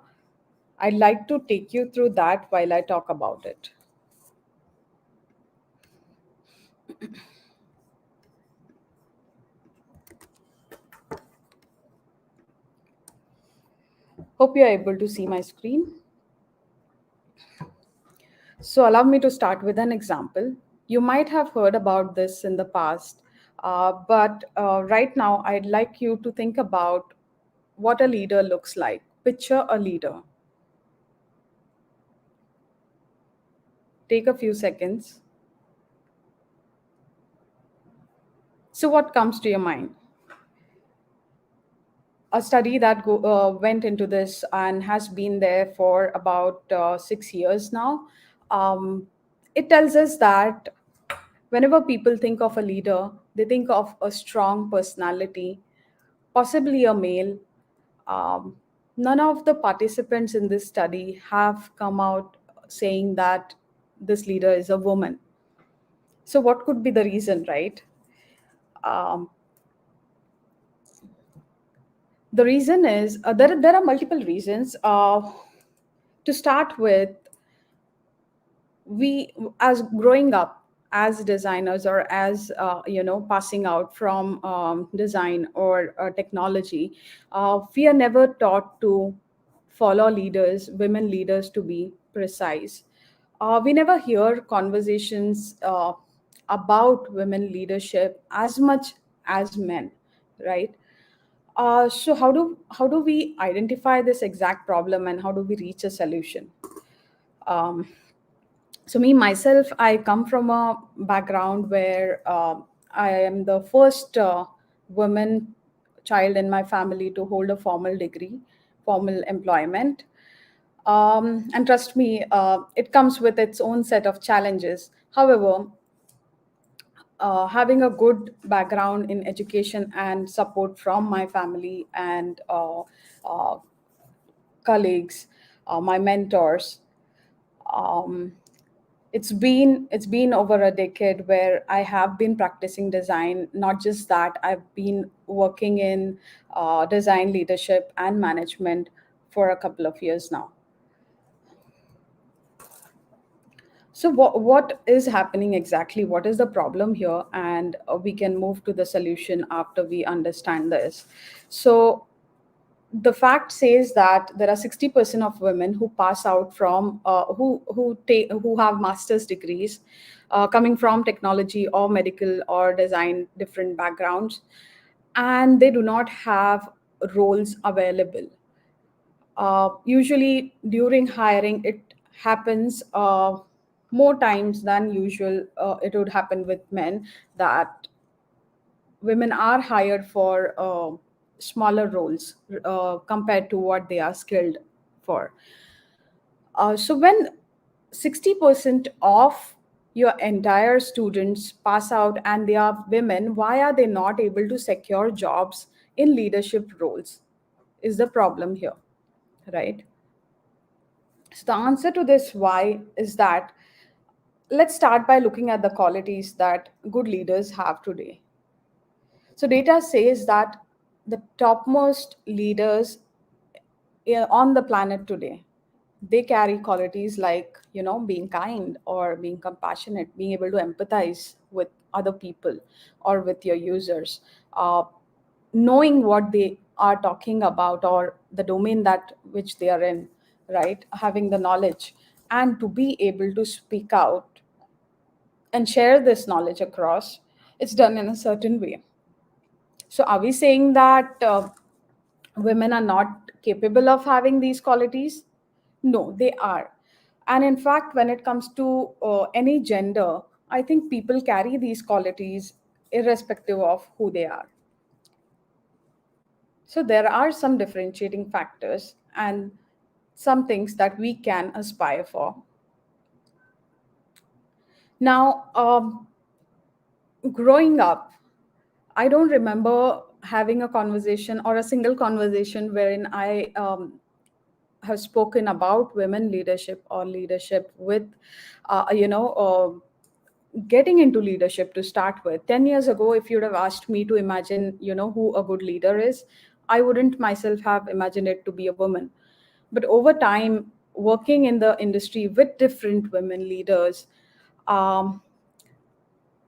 I'd like to take you through that while I talk about it. Hope you're able to see my screen. So allow me to start with an example. You might have heard about this in the past, but right now I'd like you to think about what a leader looks like. Picture a leader. Take a few seconds. So what comes to your mind? A study that went into this and has been there for about 6 years now. It tells us that whenever people think of a leader, they think of a strong personality, possibly a male. Um, None of the participants in this study have come out saying that this leader is a woman. So, what could be the reason, right? Um, the reason is there are multiple reasons. To start with, we as growing up as designers or as passing out from design or technology, we are never taught to follow leaders, women leaders, to be precise. We never hear conversations about women leadership as much as men, right? So how do we identify this exact problem and how do we reach a solution? um, so me myself, I come from a background where I am the first woman child in my family to hold a formal degree, formal employment. And trust me, it comes with its own set of challenges. However, having a good background in education and support from my family and uh, colleagues, my mentors, um, it's been over a decade where I have been practicing design. Not just that, I've been working in design leadership and management for a couple of years now. So what is happening exactly? What is the problem here? And we can move to the solution after we understand this. So the fact says that there are 60% of women who pass out from who have master's degrees, coming from technology or medical or design, different backgrounds, and they do not have roles available. Usually during hiring, it happens more times than usual. It would happen with men that women are hired for smaller roles compared to what they are skilled for. So when 60% of your entire students pass out and they are women, why are they not able to secure jobs in leadership roles? Is the problem here, right? So the answer to this why is that, let's start by looking at the qualities that good leaders have today. So data says that the topmost leaders on the planet today, they carry qualities like, being kind or being compassionate, being able to empathize with other people or with your users, knowing what they are talking about or the domain that which they are in, right? Having the knowledge and to be able to speak out and share this knowledge across. It's done in a certain way. So are we saying that women are not capable of having these qualities? No, they are. And in fact, when it comes to any gender, I think people carry these qualities irrespective of who they are. So there are some differentiating factors and some things that we can aspire for. Now, growing up, I don't remember having a conversation or a single conversation wherein I have spoken about women leadership or leadership with, getting into leadership to start with. 10 years ago, if you'd have asked me to imagine, who a good leader is, I wouldn't myself have imagined it to be a woman. But over time, working in the industry with different women leaders, um,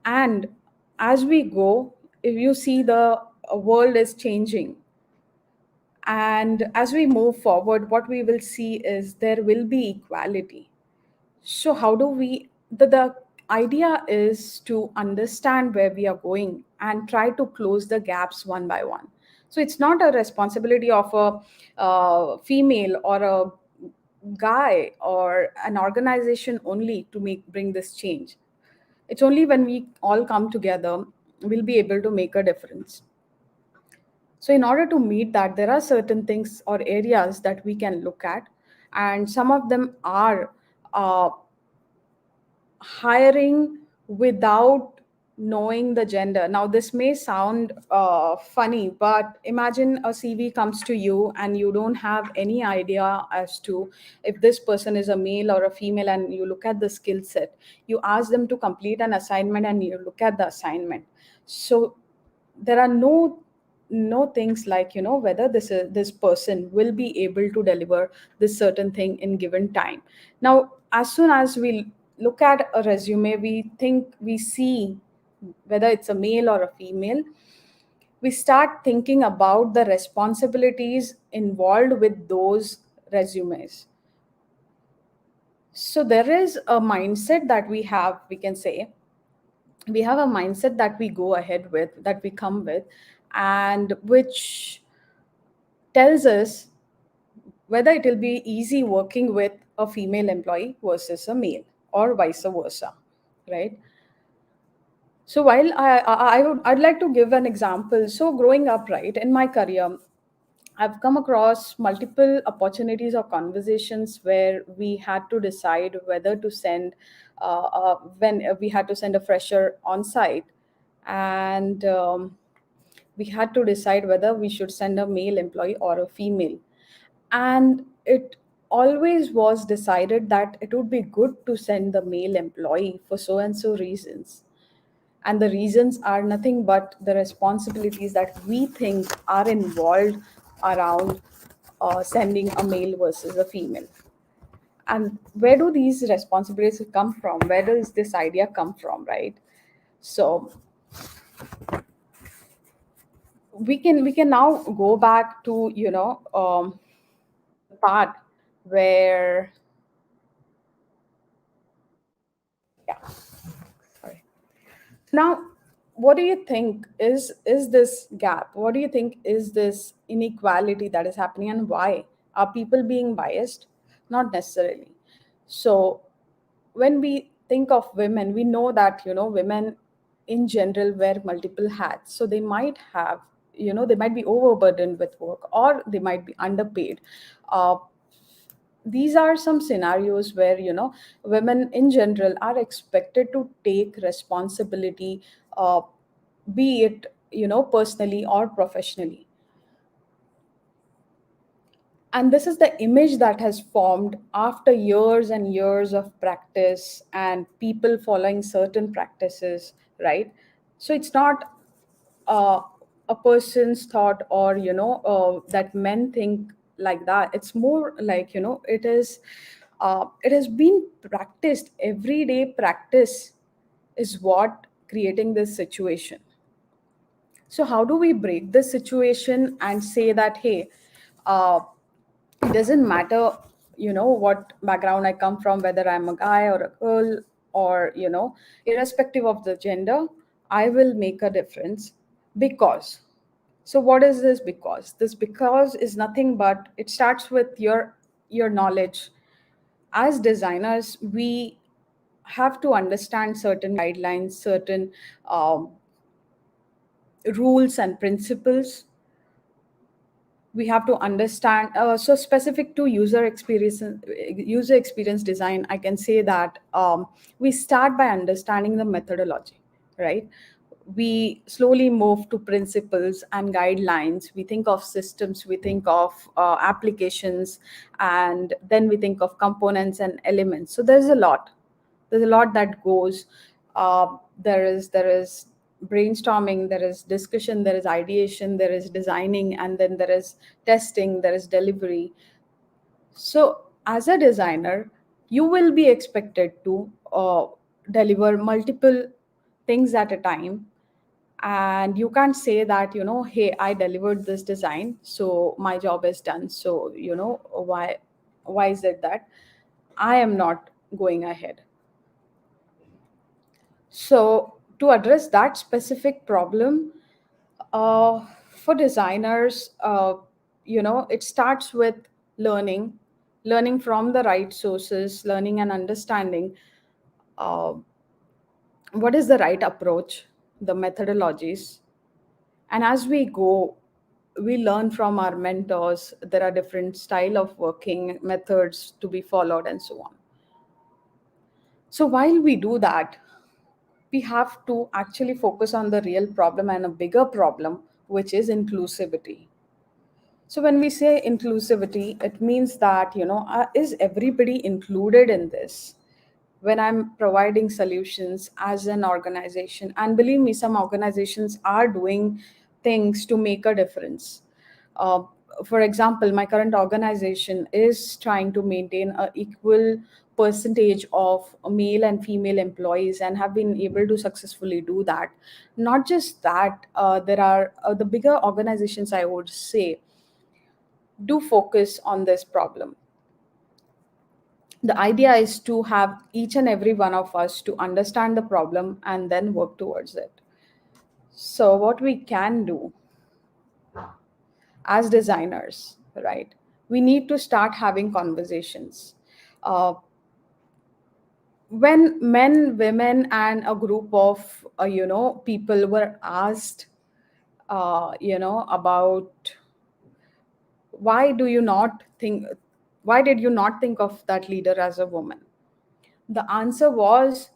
and as we go, if you see the world is changing, and as we move forward, what we will see is there will be equality. So how do we, the idea is to understand where we are going and try to close the gaps one by one. So it's not a responsibility of a female or a guy or an organization only to bring this change. It's only when we all come together we'll be able to make a difference. So in order to meet that, there are certain things or areas that we can look at, and some of them are uh, hiring without knowing the gender. Now, this may sound funny, but imagine a CV comes to you and you don't have any idea as to if this person is a male or a female, and you look at the skill set. You ask them to complete an assignment and you look at the assignment. So there are no things like, whether this person will be able to deliver this certain thing in given time. Now, as soon as we look at a resume, we see whether it's a male or a female, we start thinking about the responsibilities involved with those resumes. So there is a mindset that we can say we have a mindset that we go ahead with, that we come with, and which tells us whether it will be easy working with a female employee versus a male, or vice versa, right? So while I'd like to give an example. So growing up, right, in my career, I've come across multiple opportunities or conversations where we had to decide whether to send, when we had to send a fresher on site, and we had to decide whether we should send a male employee or a female. And it always was decided that it would be good to send the male employee for so and so reasons. And the reasons are nothing but the responsibilities that we think are involved around sending a male versus a female. And where do these responsibilities come from? Where does this idea come from, right? So we can now go back to the part where, yeah, sorry. Now, what do you think is this gap? What do you think is this inequality that is happening, and why are people being biased? Not necessarily. So when we think of women, we know that women in general wear multiple hats. So they might have, they might be overburdened with work, or they might be underpaid. These are some scenarios where women in general are expected to take responsibility, be it personally or professionally. And this is the image that has formed after years and years of practice and people following certain practices, right? So it's not uh, a person's thought, or that men think like that. It's more like it has been practiced. Everyday practice is what creating this situation. So how do we break this situation and say that, hey, uh, it doesn't matter what background I come from, whether I'm a guy or a girl, or irrespective of the gender, I will make a difference. Because, so what is this because? This because is nothing but it starts with your knowledge. As designers, we have to understand certain guidelines, certain rules and principles. We have to understand, so specific to user experience design, I can say that we start by understanding the methodology, right? we slowly move to principles and guidelines. We think of systems, we think of applications, and then we think of components and elements. So there's a lot that goes. There is brainstorming, there is discussion, there is ideation, there is designing, and then there is testing, there is delivery. So, as a designer, you will be expected to deliver multiple things at a time. And you can't say that, hey, I delivered this design, so my job is done. So, why is it that I am not going ahead? So, to address that specific problem, for designers, it starts with learning, learning from the right sources, learning and understanding uh, what is the right approach, the methodologies. And as we go, we learn from our mentors. There are different style of working methods to be followed and so on. So while we do that, we have to actually focus on the real problem and a bigger problem, which is inclusivity. So when we say inclusivity, it means that, is everybody included in this? When I'm providing solutions as an organization, and believe me, some organizations are doing things to make a difference. Uh, for example, my current organization is trying to maintain an equal percentage of male and female employees and have been able to successfully do that. Not just that, there are the bigger organizations, I would say, do focus on this problem. The idea is to have each and every one of us to understand the problem and then work towards it. So what we can do as designers, right, we need to start having conversations. uh, when men, women, and a group of people were asked about why do you not think why did you not think of that leader as a woman, the answer was,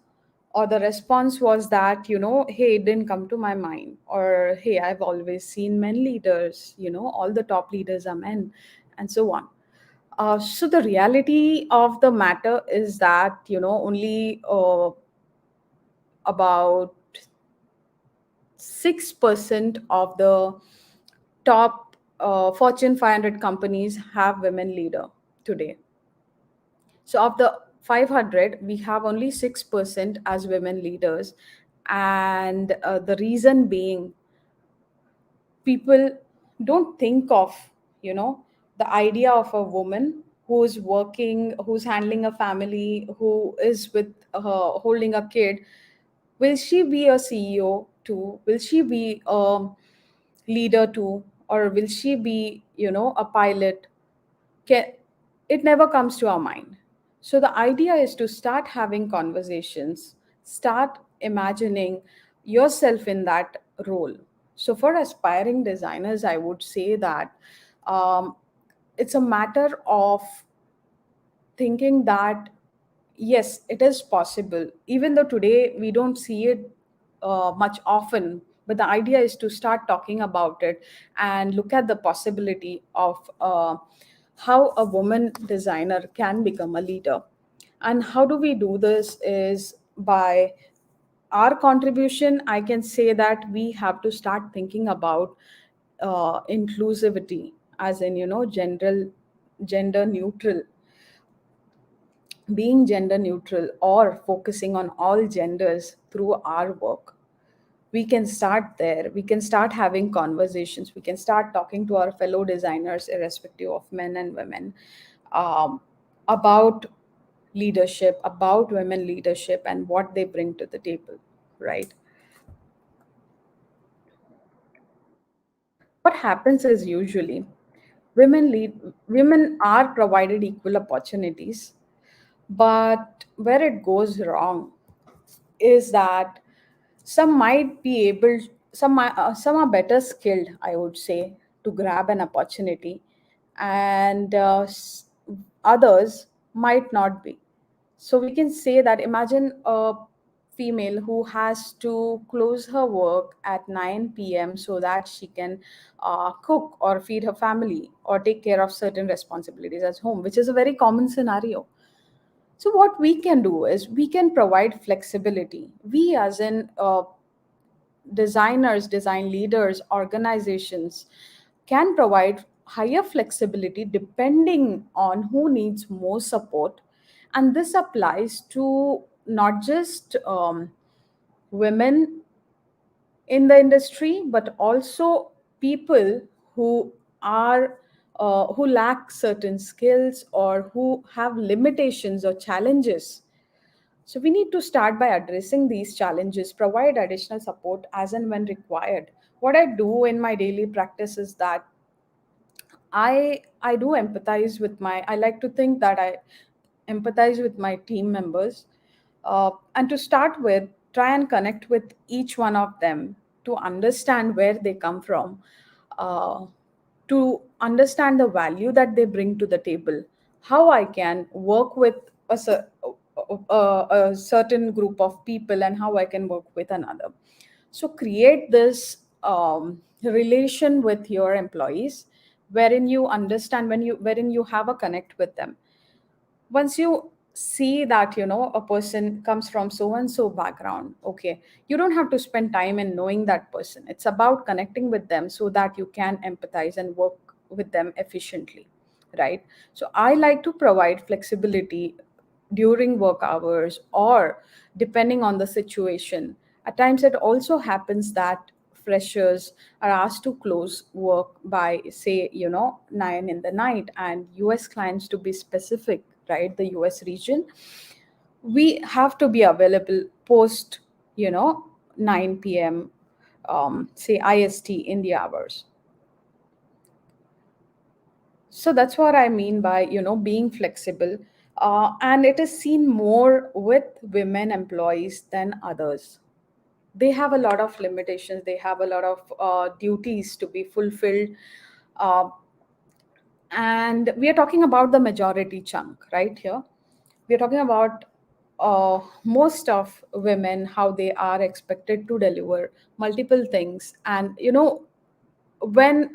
or the response was that, hey, it didn't come to my mind, or hey, I've always seen men leaders, all the top leaders are men, and so on. So the reality of the matter is that, only about 6% of the top Fortune 500 companies have women leader today. So of the 500, we have only 6% as women leaders. And the reason being, people don't think of, the idea of a woman who's working, who's handling a family, who is with holding a kid. Will she be a CEO too? Will she be a leader too? Or will she be, a pilot? It never comes to our mind. So the idea is to start having conversations, start imagining yourself in that role. So for aspiring designers, I would say that um, it's a matter of thinking that yes, it is possible, even though today we don't see it much often. But the idea is to start talking about it and look at the possibility of how a woman designer can become a leader. And how do we do this is by our contribution. I can say that we have to start thinking about inclusivity, as in, gender neutral, being gender neutral, or focusing on all genders through our work. We can start there. We can start having conversations. We can start talking to our fellow designers, irrespective of men and women, um, about leadership, about women leadership, and what they bring to the table, right? What happens is usually women are provided equal opportunities, but where it goes wrong is that some might be able some are better skilled, I would say, to grab an opportunity, and others might not be. So we can say that, imagine female who has to close her work at 9 p.m. so that she can cook or feed her family or take care of certain responsibilities at home, which is a very common scenario. So, what we can do is we can provide flexibility. We, as in designers, design leaders, organizations, can provide higher flexibility depending on who needs more support. And this applies to not just women in the industry, but also people who are who lack certain skills or who have limitations or challenges. So we need to start by addressing these challenges, provide additional support as and when required. What I do in my daily practice is that I do empathize with my. I like to think that I empathize with my team members, and to start with, try and connect with each one of them to understand where they come from, uh, to understand the value that they bring to the table, how I can work with a certain group of people, and how I can work with another. So create this relation with your employees, wherein you understand wherein you have a connect with them. Once you see that a person comes from so and so background, okay, you don't have to spend time in knowing that person. It's about connecting with them so that you can empathize and work with them efficiently, right? So I like to provide flexibility during work hours, or depending on the situation. At times it also happens that freshers are asked to close work by, say, 9 in the night, and US clients, to be specific, right, the US region, we have to be available post 9 p.m., say IST, India hours. So that's what I mean by being flexible, and it is seen more with women employees than others. They have a lot of limitations, they have a lot of duties to be fulfilled, uh, and we are talking about the majority chunk right here. We are talking about most of women, how they are expected to deliver multiple things. And when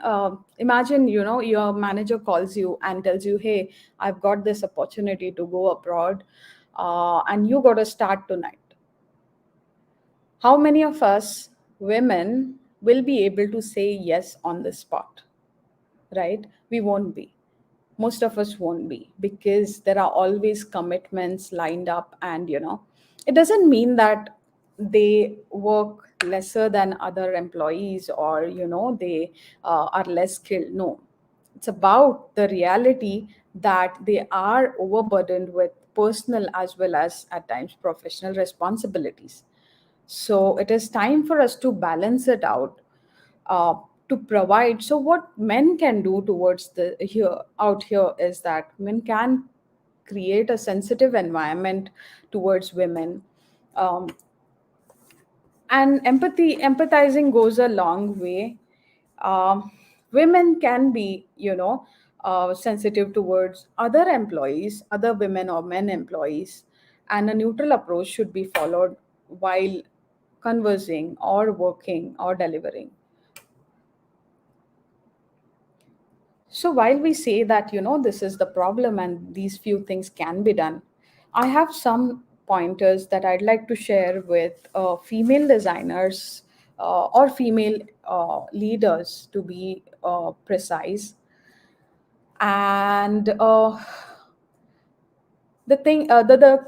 imagine your manager calls you and tells you, hey, I've got this opportunity to go abroad, and you got to start tonight. How many of us women will be able to say yes on the spot? Right? We won't be. Most of us won't be, because there are always commitments lined up. And it doesn't mean that they work lesser than other employees, or they are less skilled. No, it's about the reality that they are overburdened with personal as well as at times professional responsibilities. So it is time for us to balance it out, uh, to provide. So what men can do towards the here out here is that men can create a sensitive environment towards women, um, and empathizing goes a long way. Women can be sensitive towards other employees, other women or men employees, and a neutral approach should be followed while conversing or working or delivering. So while we say that this is the problem and these few things can be done, I have some pointers that I'd like to share with female designers, or female leaders, to be precise. And the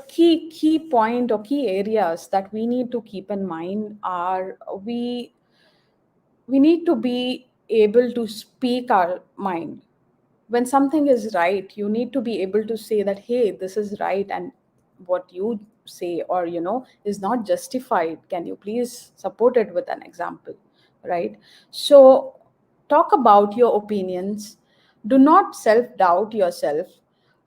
key point or key areas that we need to keep in mind are, we need to be able to speak our mind. When something is right, you need to be able to say that, hey, this is right, and what you say or is not justified. Can you please support it with an example? Right? So talk about your opinions. Do not self doubt yourself.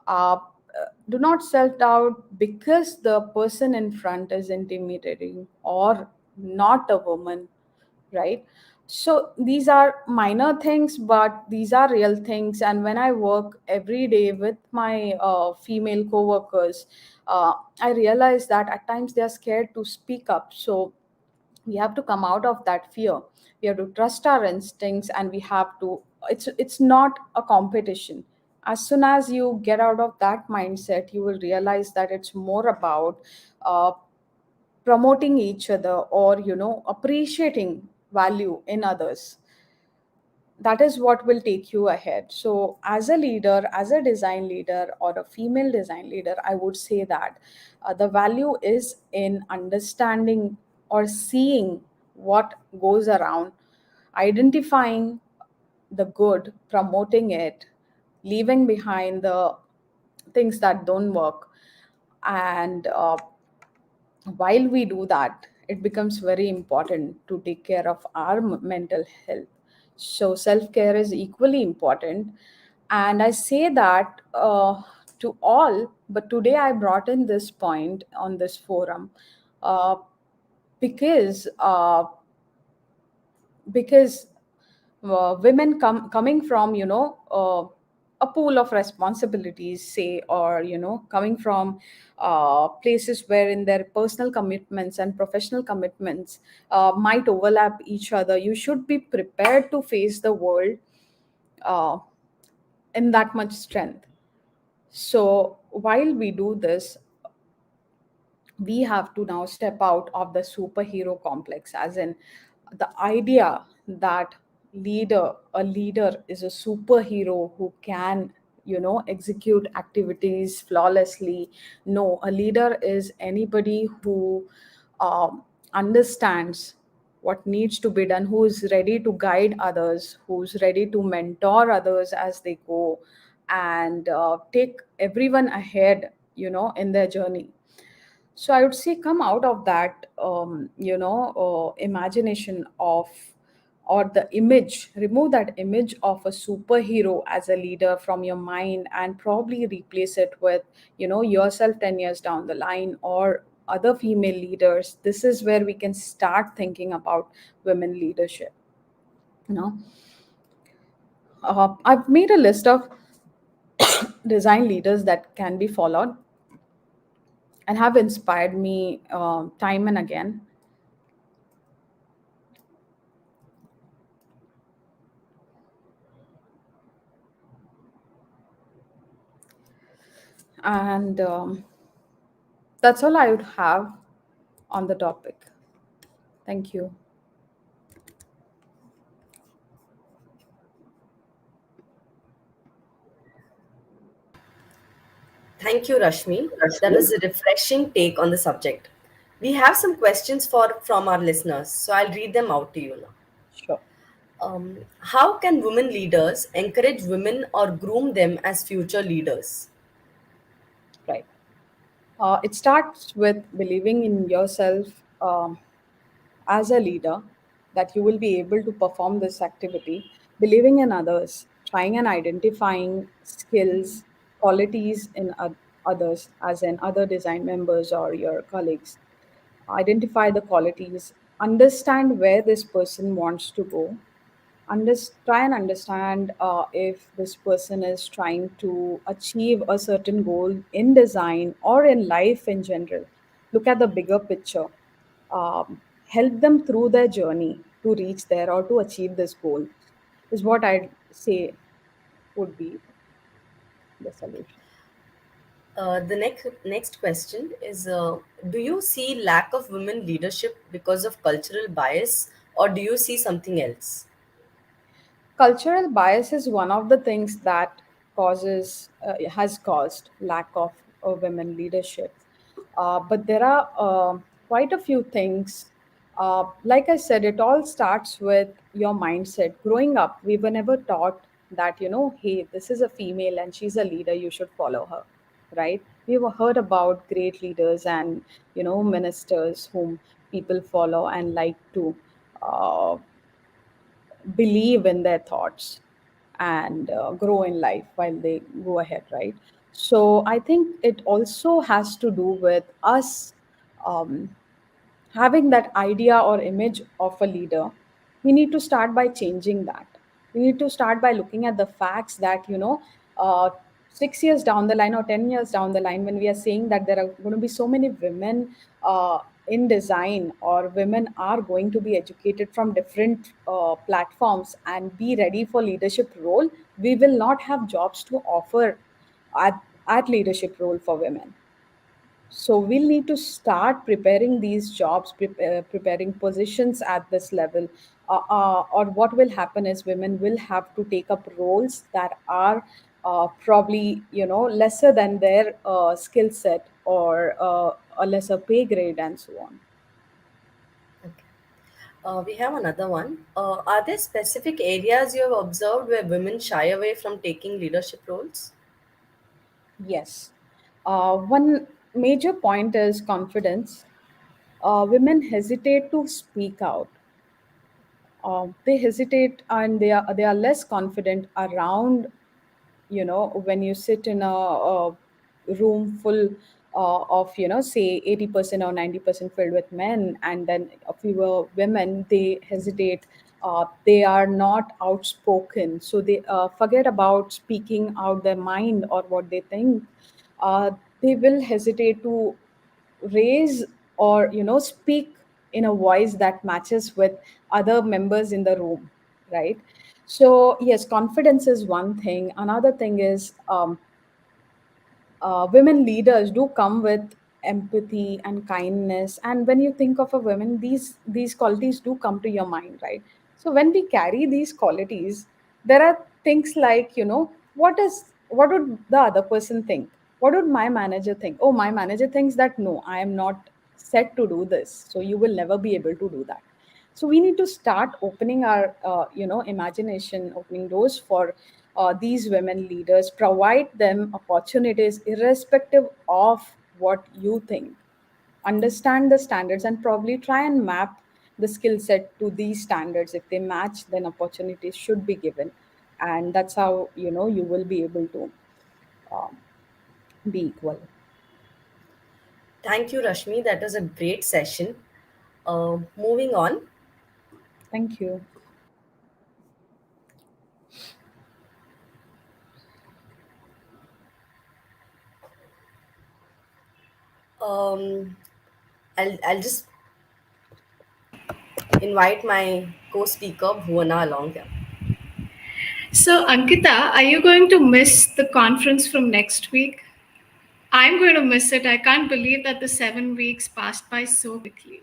Do not self doubt because the person in front is intimidating or not a woman, right? So these are minor things, but these are real things. And when I work every day with my female coworkers, I realize that at times they are scared to speak up. So we have to come out of that fear. We have to trust our instincts, and we have to. It's not a competition. As soon as you get out of that mindset, you will realize that it's more about uh, promoting each other, or appreciating value in others. That is what will take you ahead. So as a leader, as a design leader or a female design leader, I would say that the value is in understanding or seeing what goes around, identifying the good, promoting it, leaving behind the things that don't work. And while we do that, it becomes very important to take care of our mental health. So self care is equally important. And I say that to all, but today I brought in this point on this forum uh, because because women coming from a pool of responsibilities, say, or coming from places wherein their personal commitments and professional commitments might overlap each other. You should be prepared to face the world uh, in that much strength. So while we do this, we have to now step out of the superhero complex, as in the idea that a leader is a superhero who can execute activities flawlessly. No, a leader is anybody who understands what needs to be done, who is ready to guide others, who's ready to mentor others as they go, and take everyone ahead in their journey. So I would say, come out of that imagination of, or the image, remove that image of a superhero as a leader from your mind, and probably replace it with yourself 10 years down the line, or other female leaders. This is where we can start thinking about women leadership. you know I've made a list of design leaders that can be followed and have inspired me time and again. And that's all I would have on the topic. Thank you. Thank you, Rashmi. That was a refreshing take on the subject. We have some questions from our listeners, so I'll read them out to you now. Sure. How can women leaders encourage women or groom them as future leaders? Right. It starts with believing in yourself as a leader, that you will be able to perform this activity, believing in others, trying and identifying skills, qualities in others, as in other design members or your colleagues. Identify the qualities, understand where this person wants to go, try and understand if this person is trying to achieve a certain goal in design or in life in general. Look at the bigger picture. Help them through their journey to reach there or to achieve this goal, is what I'd say would be the solution. The next question is: do you see lack of women leadership because of cultural bias, or do you see something else? Cultural bias is one of the things that has caused lack of women leadership. But there are quite a few things. Like I said, it all starts with your mindset. Growing up, we were never taught that, hey, this is a female and she's a leader, you should follow her, right? We've heard about great leaders and ministers whom people follow and like to uh, believe in their thoughts and grow in life while they go ahead, right? So I think it also has to do with us um, having that idea or image of a leader, We need to start by changing that. We need to start by looking at the facts that, 6 years down the line or 10 years down the line, when we are saying that there are going to be so many women in design, or women are going to be educated from different platforms and be ready for leadership role, we will not have jobs to offer at leadership role for women. So we'll need to start preparing these jobs, preparing positions at this level. Or what will happen is women will have to take up roles that are probably, lesser than their skill set, or a lesser pay grade, and so on. Okay. We have another one. Are there specific areas you have observed where women shy away from taking leadership roles? Yes. One major point is confidence. Women hesitate to speak out. They hesitate, and they are less confident around, when you sit in a room full of, say 80% or 90% filled with men, and then a few women, they hesitate. They are not outspoken, so they forget about speaking out their mind or what they think. uh, they will hesitate to raise, or speak in a voice that matches with other members in the room, right? So yes, confidence is one thing. Another thing is, women leaders do come with empathy and kindness, and when you think of a woman, these qualities do come to your mind, right? So when we carry these qualities, there are things like, what would the other person think? What would my manager think? Oh, my manager thinks that, no, I am not set to do this, so you will never be able to do that. So we need to start opening our imagination, opening doors for these women leaders, provide them opportunities irrespective of what you think. Understand the standards and probably try and map the skill set to these standards. If they match, then opportunities should be given, and that's how, you will be able to um, be equal. Thank you, Rashmi. That was a great session. Moving on. Thank you. Um, I'll just invite my co-speaker Bhuvana along here. So, Ankita, are you going to miss the conference from next week? I'm going to miss it. I can't believe that the 7 weeks passed by so quickly.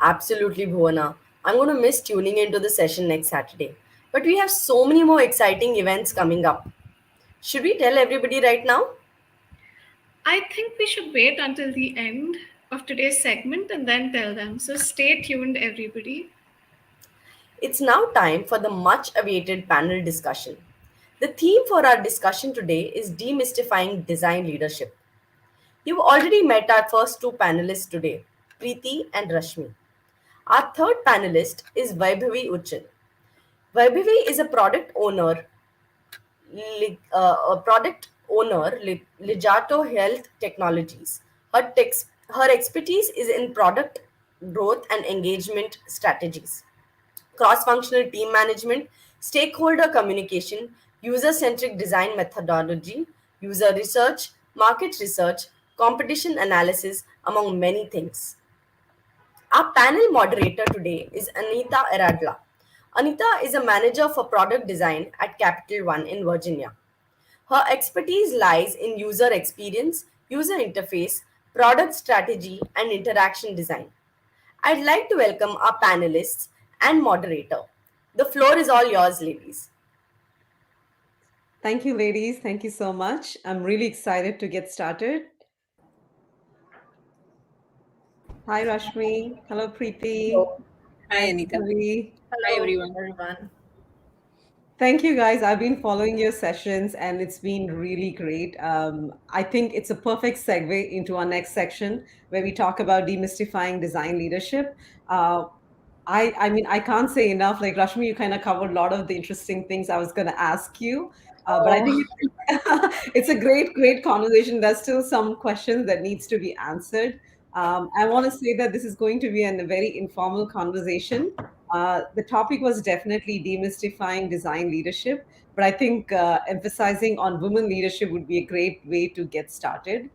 Absolutely, Bhuvana. I'm going to miss tuning into the session next Saturday. But we have so many more exciting events coming up. Should we tell everybody right now? I think we should wait until the end of today's segment and then tell them. So, stay tuned, everybody. It's now time for the much awaited panel discussion. The theme for our discussion today is demystifying design leadership. You've already met our first two panelists today, Priti and Rashmi. Our third panelist is Vaibhavi Uchin. Vaibhavi is a product owner, Lijato Health Technologies. Her expertise is in product growth and engagement strategies, cross-functional team management, stakeholder communication, user-centric design methodology, user research, market research, competition analysis, among many things. Our panel moderator today is Anita Eradla. Anita is a manager for product design at Capital One in Virginia. Her expertise lies in user experience, user interface, product strategy, and interaction design. I'd like to welcome our panelists and moderator. The floor is all yours, ladies. Thank you, ladies. Thank you so much. I'm really excited to get started. Hi, Rashmi. Hello, Preeti. So, Hi, Hi, Anita. Salvi. Hi, Hello, everyone. everyone. Thank you, guys. I've been following your sessions and it's been really great. I think it's a perfect segue into our next section where we talk about demystifying design leadership. Uh, I mean, I can't say enough. Like Rashmi, you kind of covered a lot of the interesting things I was going to ask you. But I Oh, think it's a great conversation. There's still some questions that needs to be answered. I want to say that this is going to be a very informal conversation. The topic was definitely demystifying design leadership, but I think emphasizing on women leadership would be a great way to get started.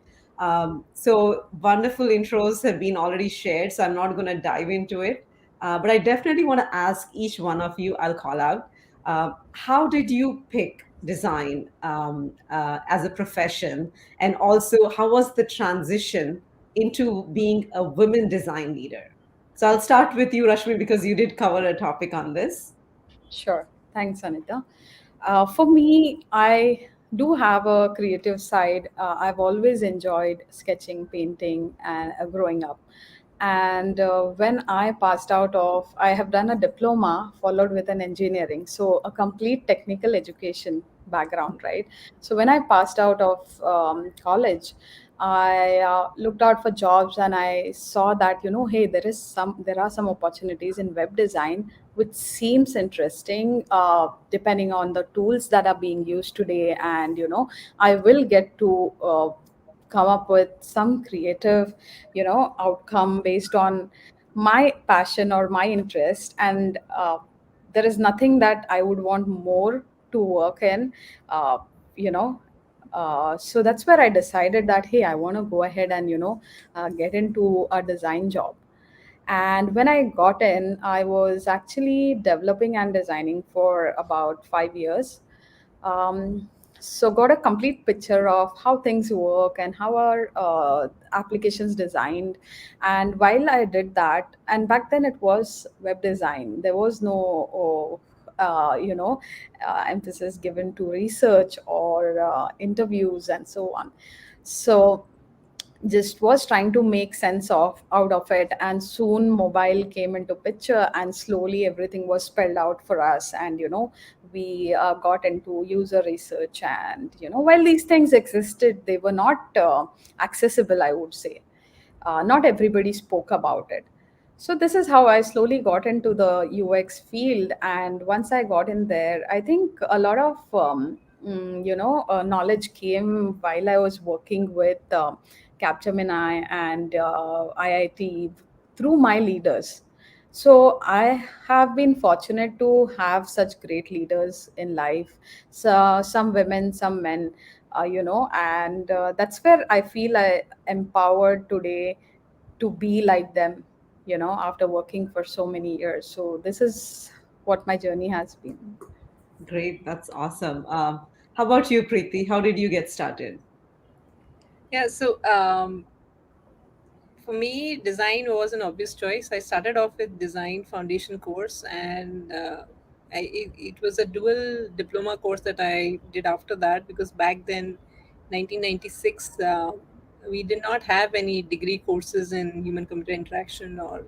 So wonderful intros have been already shared, so I'm not going to dive into it. But I definitely want to ask each one of you, I'll call out, how did you pick design as a profession? And also, how was the transition into being a women design leader? So I'll start with you, Rashmi, because you did cover a topic on this. Sure. Thanks, Anita. For me, I do have a creative side. I've always enjoyed sketching, painting, and growing up. And when I passed out of, I have done a diploma followed with an engineering, so a complete technical education background, right? So when I passed out of college, I looked out for jobs and I saw that, hey, there are some opportunities in web design which seems interesting, depending on the tools that are being used today. And I will get to come up with some creative outcome based on my passion or my interest. And there is nothing that I would want more to work in, uh, you know so that's where I decided that, hey, I want to go ahead and get into a design job. And when I got in, I was actually developing and designing for about 5 years. Um, so got a complete picture of how things work and how our applications designed. And while I did that, and back then it was web design, there was no emphasis given to research or interviews and so on. So just was trying to make sense of out of it, and soon mobile came into picture, and slowly everything was spelled out for us. And we got into user research. And while these things existed, they were not accessible, I would say. Not everybody spoke about it. So this is how I slowly got into the UX field. And once I got in there, I think a lot of knowledge came while I was working with Capgemini and IIT through my leaders. So I have been fortunate to have such great leaders in life. So some women, some men, and that's where I feel I empowered today to be like them, after working for so many years. So this is what my journey has been. Great, that's awesome. How about you, Preeti? How did you get started? Yeah, so for me, design was an obvious choice. I started off with design foundation course, and it was a dual diploma course that I did after that, because back then, 1996, we did not have any degree courses in human computer interaction or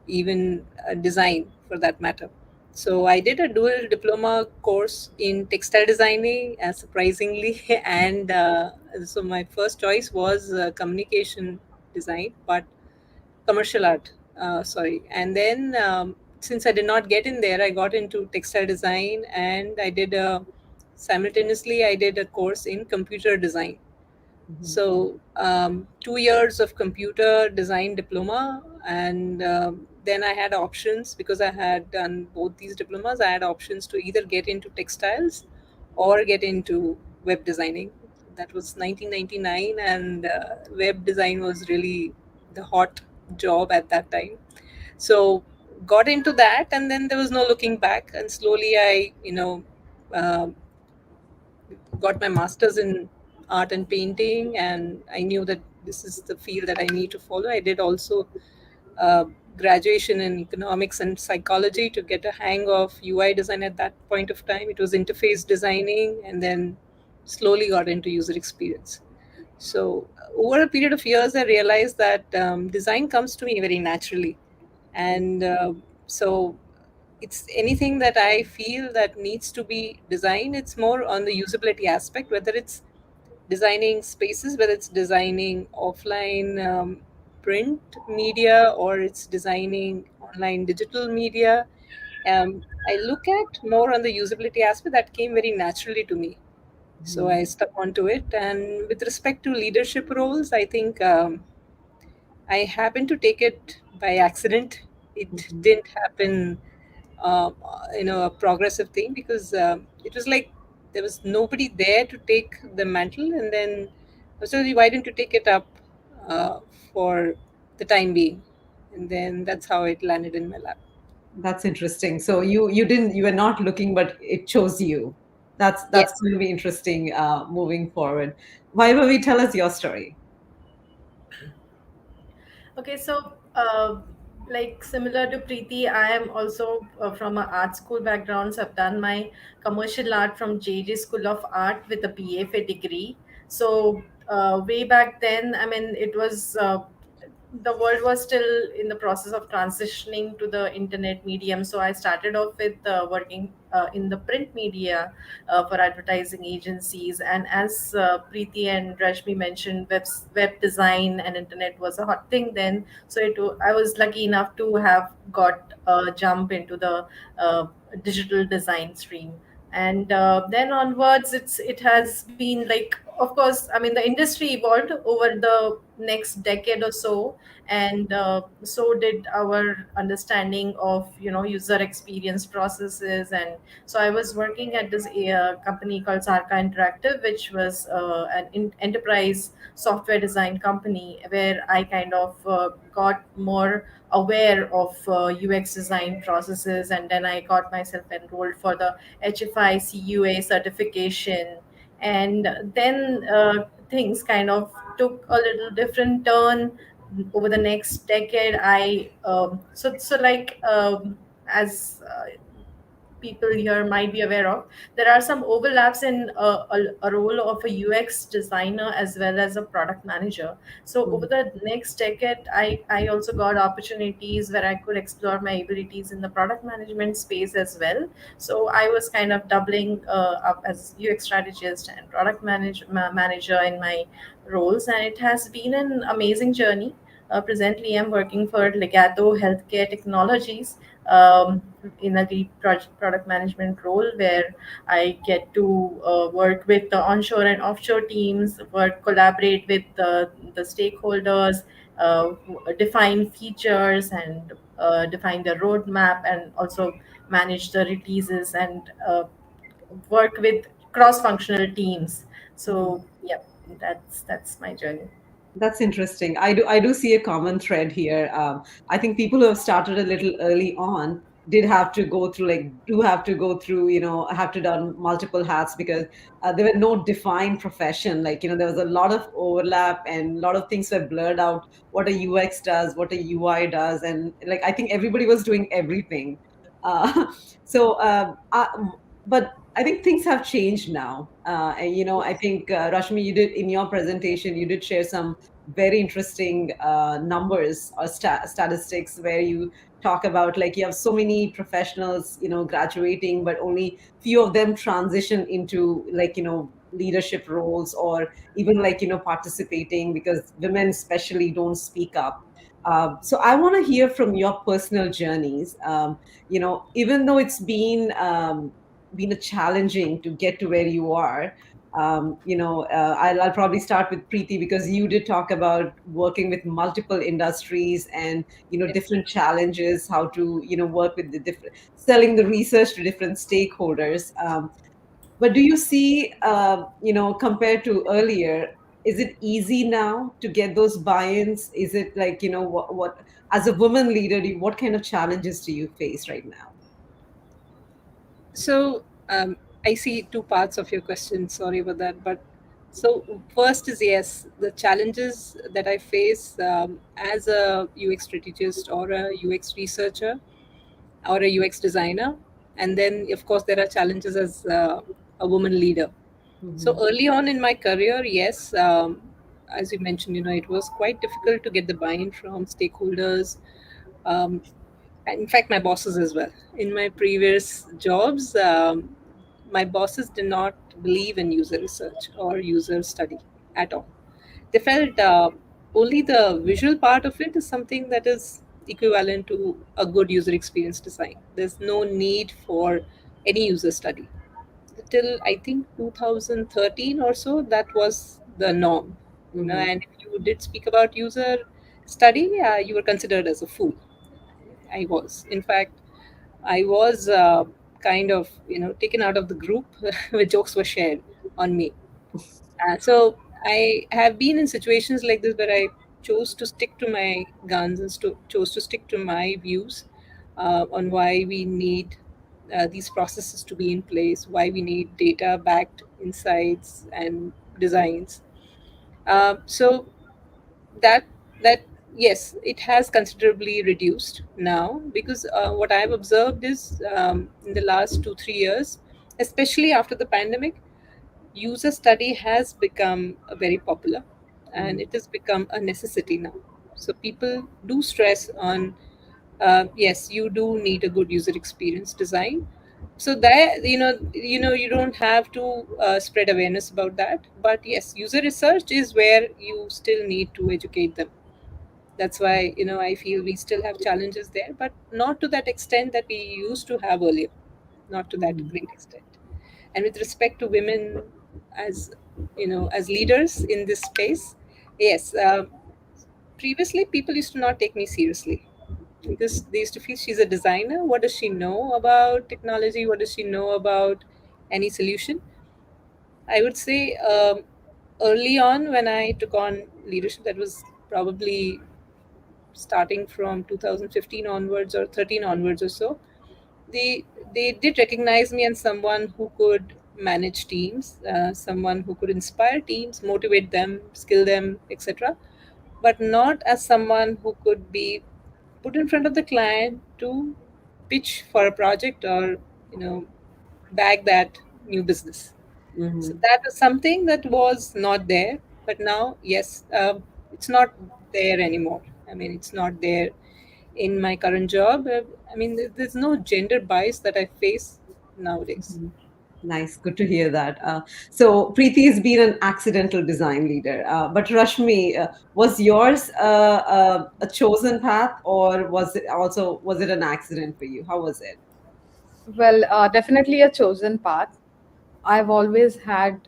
even design for that matter. So I did a dual diploma course in textile designing, surprisingly, and so my first choice was communication design, but commercial art. Sorry, and then since I did not get in there, I got into textile design, and I did a simultaneously I did a course in computer design. So 2 years of computer design diploma, and then I had options because I had done both these diplomas. I had options to either get into textiles or get into web designing. That was 1999, and web design was really the hot job at that time. So got into that, and then there was no looking back. And slowly, uh, got my master's in art and painting, and I knew that this is the field that I need to follow. I did also uh, graduation in economics and psychology to get a hang of UI design. At that point of time, it was interface designing, and then slowly got into user experience. So over a period of years, I realized that design comes to me very naturally, and so it's anything that I feel that needs to be designed. It's more on the usability aspect, whether it's designing spaces, whether it's designing offline print media, or it's designing online digital media. I look at more on the usability aspect. That came very naturally to me. So I stuck onto it. And with respect to leadership roles, I think I happened to take it by accident. It didn't happen a progressive thing, because it was like there was nobody there to take the mantle, and then so why didn't you take it up uh, for the time being? And then that's how it landed in my lap. That's interesting. So you were not looking, but it chose you. That's Yes. going to be interesting moving forward. Why don't we tell us your story? Okay, so like similar to Preeti, I am also from an art school background. So I've done my commercial art from JJ School of Art with a BFA degree. So way back then, I mean, it was the world was still in the process of transitioning to the internet medium. So I started off with working in the print media for advertising agencies. And as Preeti and Rashmi mentioned, web design and internet was a hot thing then. So I was lucky enough to have got a jump into the digital design stream. And then onwards, it has been like, of course, I mean, the industry evolved over the next decade or so, and so did our understanding of user experience processes. And so I was working at this company called Sarka Interactive, which was an enterprise software design company, where I kind of got more aware of UX design processes. And then I got myself enrolled for the HFI CUA certification. And then things kind of took a little different turn over the next decade. I so like as people here might be aware of, there are some overlaps in a role of a UX designer as well as a product manager. So over the next decade, I also got opportunities where I could explore my abilities in the product management space as well. So I was kind of doubling up as UX strategist and manager in my roles, and it has been an amazing journey. Presently, I'm working for Legato Healthcare Technologies in a lead product management role, where I get to work with the onshore and offshore teams, collaborate with the stakeholders, define features, and define the roadmap, and also manage the releases, and work with cross-functional teams. So yeah, that's my journey. That's interesting. I do see a common thread here. I think people who have started a little early on did have to go through, like, do have to go through, have to done multiple hats, because there were no defined profession. Like, there was a lot of overlap and a lot of things were blurred out. What a UX does, what a UI does, and like I think everybody was doing everything. Uh, so, but I think things have changed now. And I think Rashmi, you did in your presentation, you did share some very interesting numbers or statistics, where you talk about, like, you have so many professionals graduating, but only few of them transition into, like, leadership roles, or even, like, participating, because women especially don't speak up. So I want to hear from your personal journeys. Even though it's been a challenging to get to where you are. I'll probably start with Preeti, because you did talk about working with multiple industries and different challenges, how to work with the different, selling the research to different stakeholders. But do you see, compared to earlier, is it easy now to get those buy-ins? Is it like, what as a woman leader, what kind of challenges do you face right now? So I see two parts of your question. Sorry about that. But so first is, yes, the challenges that I face as a UX strategist or a UX researcher or a UX designer, and then of course there are challenges as a woman leader. So Mhm. early on in my career, yes, as you mentioned, it was quite difficult to get the buy-in from stakeholders. Um, and in fact, my bosses as well. In my previous jobs, my bosses did not believe in user research or user study at all. They felt only the visual part of it is something that is equivalent to a good user experience design. There's no need for any user study. Till I think 2013 or so, that was the norm. Mhm. And if you did speak about user study, you were considered as a fool. I was. In fact, I was kind of, taken out of the group where jokes were shared on me. So I have been in situations like this where I chose to stick to my guns and chose to stick to my views on why we need these processes to be in place, why we need data backed insights and designs. So that that yes, it has considerably reduced now, because what I've observed is, in the last 2 3 years, especially after the pandemic, user study has become very popular, and it has become a necessity now. So people do stress on, yes, you do need a good user experience design. So that, you don't have to spread awareness about that, but yes, user research is where you still need to educate them. That's why, I feel we still have challenges there, but not to that extent that we used to have earlier, not to that great extent. And with respect to women as, as leaders in this space, yes, previously people used to not take me seriously, because they used to feel, she's a designer, what does she know about technology, what does she know about any solution. I would say, early on when I took on leadership, that was probably starting from 2015 onwards or 13 onwards or so, they did recognize me as someone who could manage teams, someone who could inspire teams, motivate them, skill them, etc., but not as someone who could be put in front of the client to pitch for a project, or bag that new business. So Mm-hmm. that was something that was not there, but now, yes, it's not there anymore. I mean, it's not there in my current job. I mean, there's no gender bias that I face nowadays. Nice, good to hear that. So Preeti has been an accidental design leader, but Rashmi, was yours a chosen path, or was it an accident for you? How was it? Well, definitely a chosen path. I've always had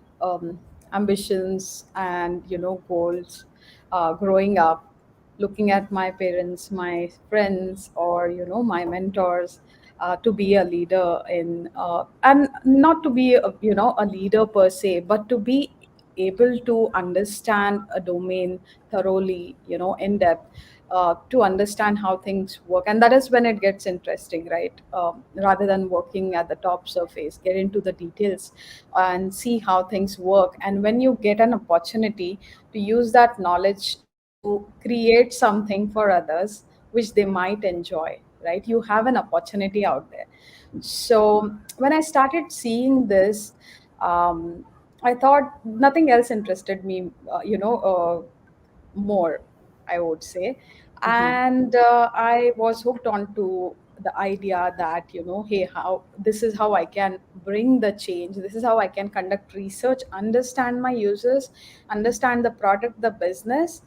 ambitions and goals. Growing up, looking at my parents, my friends, or my mentors, to be a leader in, and not to be a leader per se, but to be able to understand a domain thoroughly, in depth, to understand how things work. And that is when it gets interesting, right? Rather than working at the top surface, get into the details and see how things work. And when you get an opportunity to use that knowledge to create something for others which they might enjoy, right? You have an opportunity out there. So when I started seeing this, I thought nothing else interested me, more, I would say. Mm-hmm. And I was hooked onto the idea that, hey, how this is how I can bring the change. This is how I can conduct research, understand my users, understand the product, the business,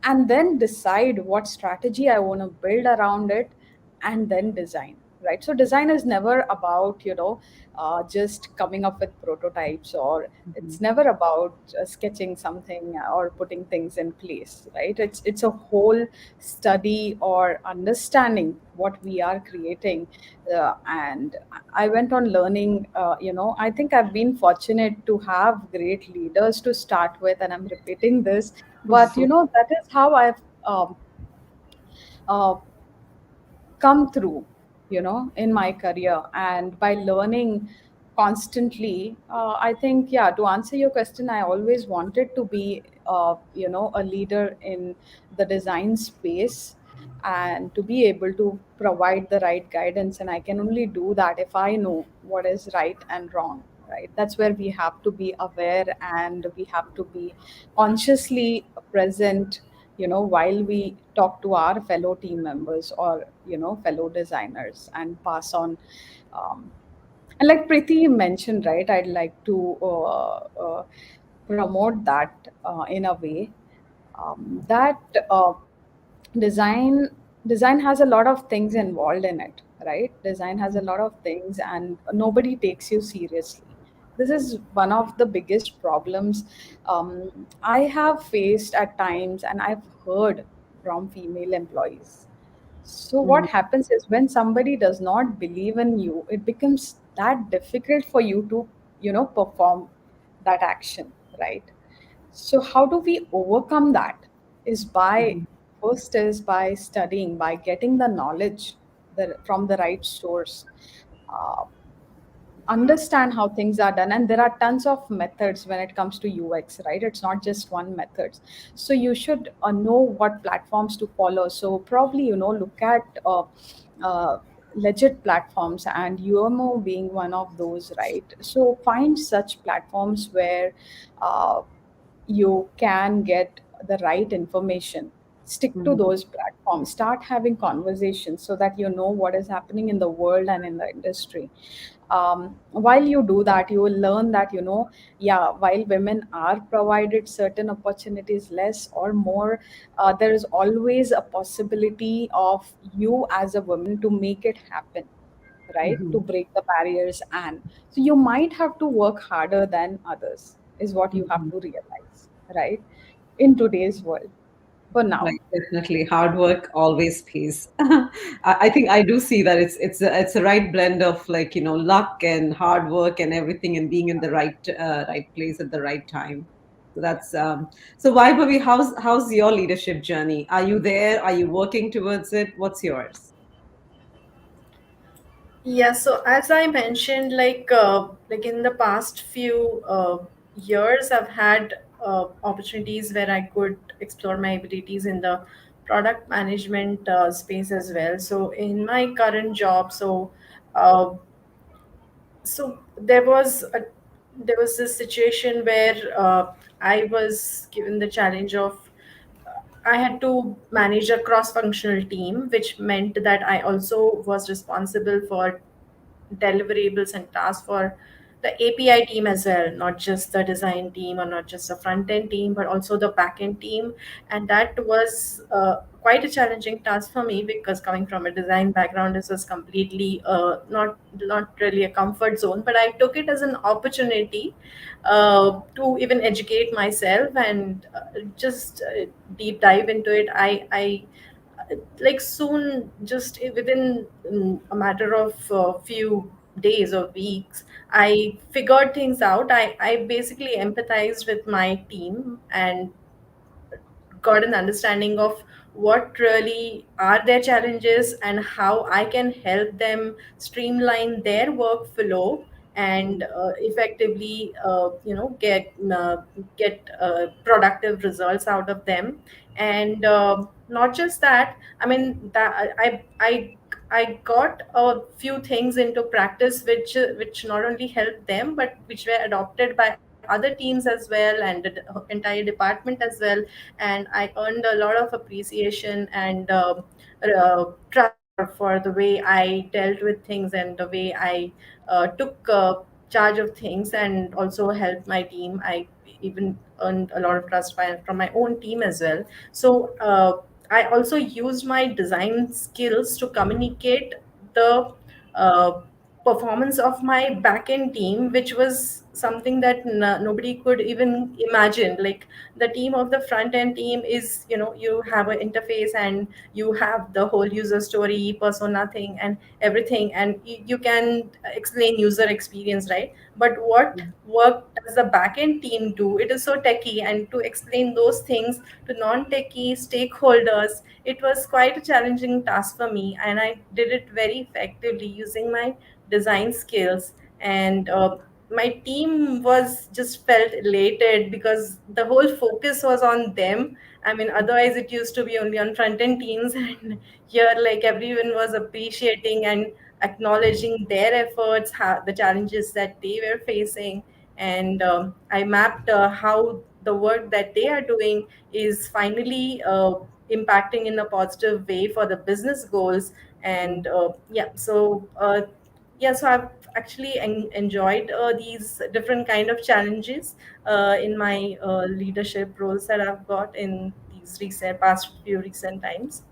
and then decide what strategy I want to build around it, and then design. Right. So design is never about, just coming up with prototypes, or Mm-hmm. it's never about sketching something or putting things in place, right? It's a whole study or understanding what we are creating. And I went on learning, I think I've been fortunate to have great leaders to start with, and I'm repeating this, but that is how I've uh, come through, in my career. And by learning constantly, I think, yeah, to answer your question, I always wanted to be, a leader in the design space, and to be able to provide the right guidance. And I can only do that if I know what is right and wrong, right? That's where we have to be aware, and we have to be consciously present, while we talk to our fellow team members, or fellow designers, and pass on. And like Priti mentioned, right, I'd like to promote that, in a way, that design design has a lot of things involved in it, right? Design has a lot of things, and nobody takes you seriously. This is one of the biggest problems I have faced at times, and I've heard from female employees. So what happens is when somebody does not believe in you, it becomes that difficult for you to, perform that action, right? So how do we overcome that? Is by Mhm. first is by studying, by getting the knowledge from the right source. Uh, Understand how things are done, and there are tons of methods when it comes to UX, right? It's not just one method. So you should know what platforms to follow. So probably, look at uh, legit platforms, and UMO being one of those, right? So find such platforms where uh, you can get the right information. Stick to Mhm. those platforms, start having conversations so that you know what is happening in the world and in the industry. While you do that, you will learn that, yeah, while women are provided certain opportunities less or more, there is always a possibility of you as a woman to make it happen, right? To Mhm. break the barriers. And so you might have to work harder than others, is what you have Mhm. to realize, right? In today's world, for now. Right, definitely. Hard work always pays. I think I do see that it's a right blend of, like, luck and hard work and everything, and being in the right place at the right time. So that's so. Why, Bobby? How's your leadership journey? Are you there? Are you working towards it? What's yours? Yeah, so as I mentioned, like in the past few years, I've had opportunities where I could explore my abilities in the product management space as well. So in my current job, uh, so there was this situation where I was given the challenge of I had to manage a cross-functional team, which meant that I also was responsible for deliverables and tasks for the API team as well, not just the design team or not just the front end team, but also the back end team. And that was quite a challenging task for me because coming from a design background, this was completely not really a comfort zone. But I took it as an opportunity to even educate myself and just deep dive into it. I like soon just within a matter of few days or weeks I figured things out. I basically empathized with my team and got an understanding of what really are their challenges and how I can help them streamline their workflow and effectively, get productive results out of them. And not just that, I mean that I got a few things into practice which not only helped them but which were adopted by other teams as well and the entire department as well. And I earned a lot of appreciation and trust for the way I dealt with things and the way I took charge of things and also helped my team. I even earned a lot of trust from my own team as well. So I also used my design skills to communicate the uh, performance of my backend team, which was something that nobody could even imagine. Like the team of the front end team is, you have an interface and you have the whole user story, persona thing, and everything, and you can explain user experience, right? But what work does the backend team do? It is so techy, and to explain those things to non-techie stakeholders, it was quite a challenging task for me, and I did it very effectively using my design skills. And my team was just felt elated because the whole focus was on them. I mean, otherwise it used to be only on front end teams, and here, like, everyone was appreciating and acknowledging their efforts, the challenges that they were facing. And I mapped how the work that they are doing is finally impacting in a positive way for the business goals. And so I've actually enjoyed these different kind of challenges in my leadership roles that I've got in these recent past few recent times.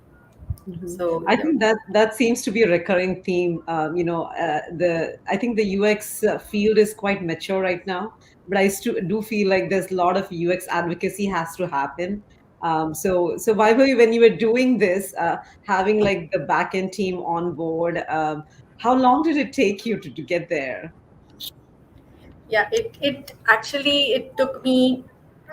Mhm. So I yeah. think that seems to be a recurring theme. The I think the UX field is quite mature right now, but I still do feel like there's a lot of UX advocacy has to happen. So Vaibhavi, when you were doing this, having like the back end team on board, how long did it take you to get there? Yeah, it actually it took me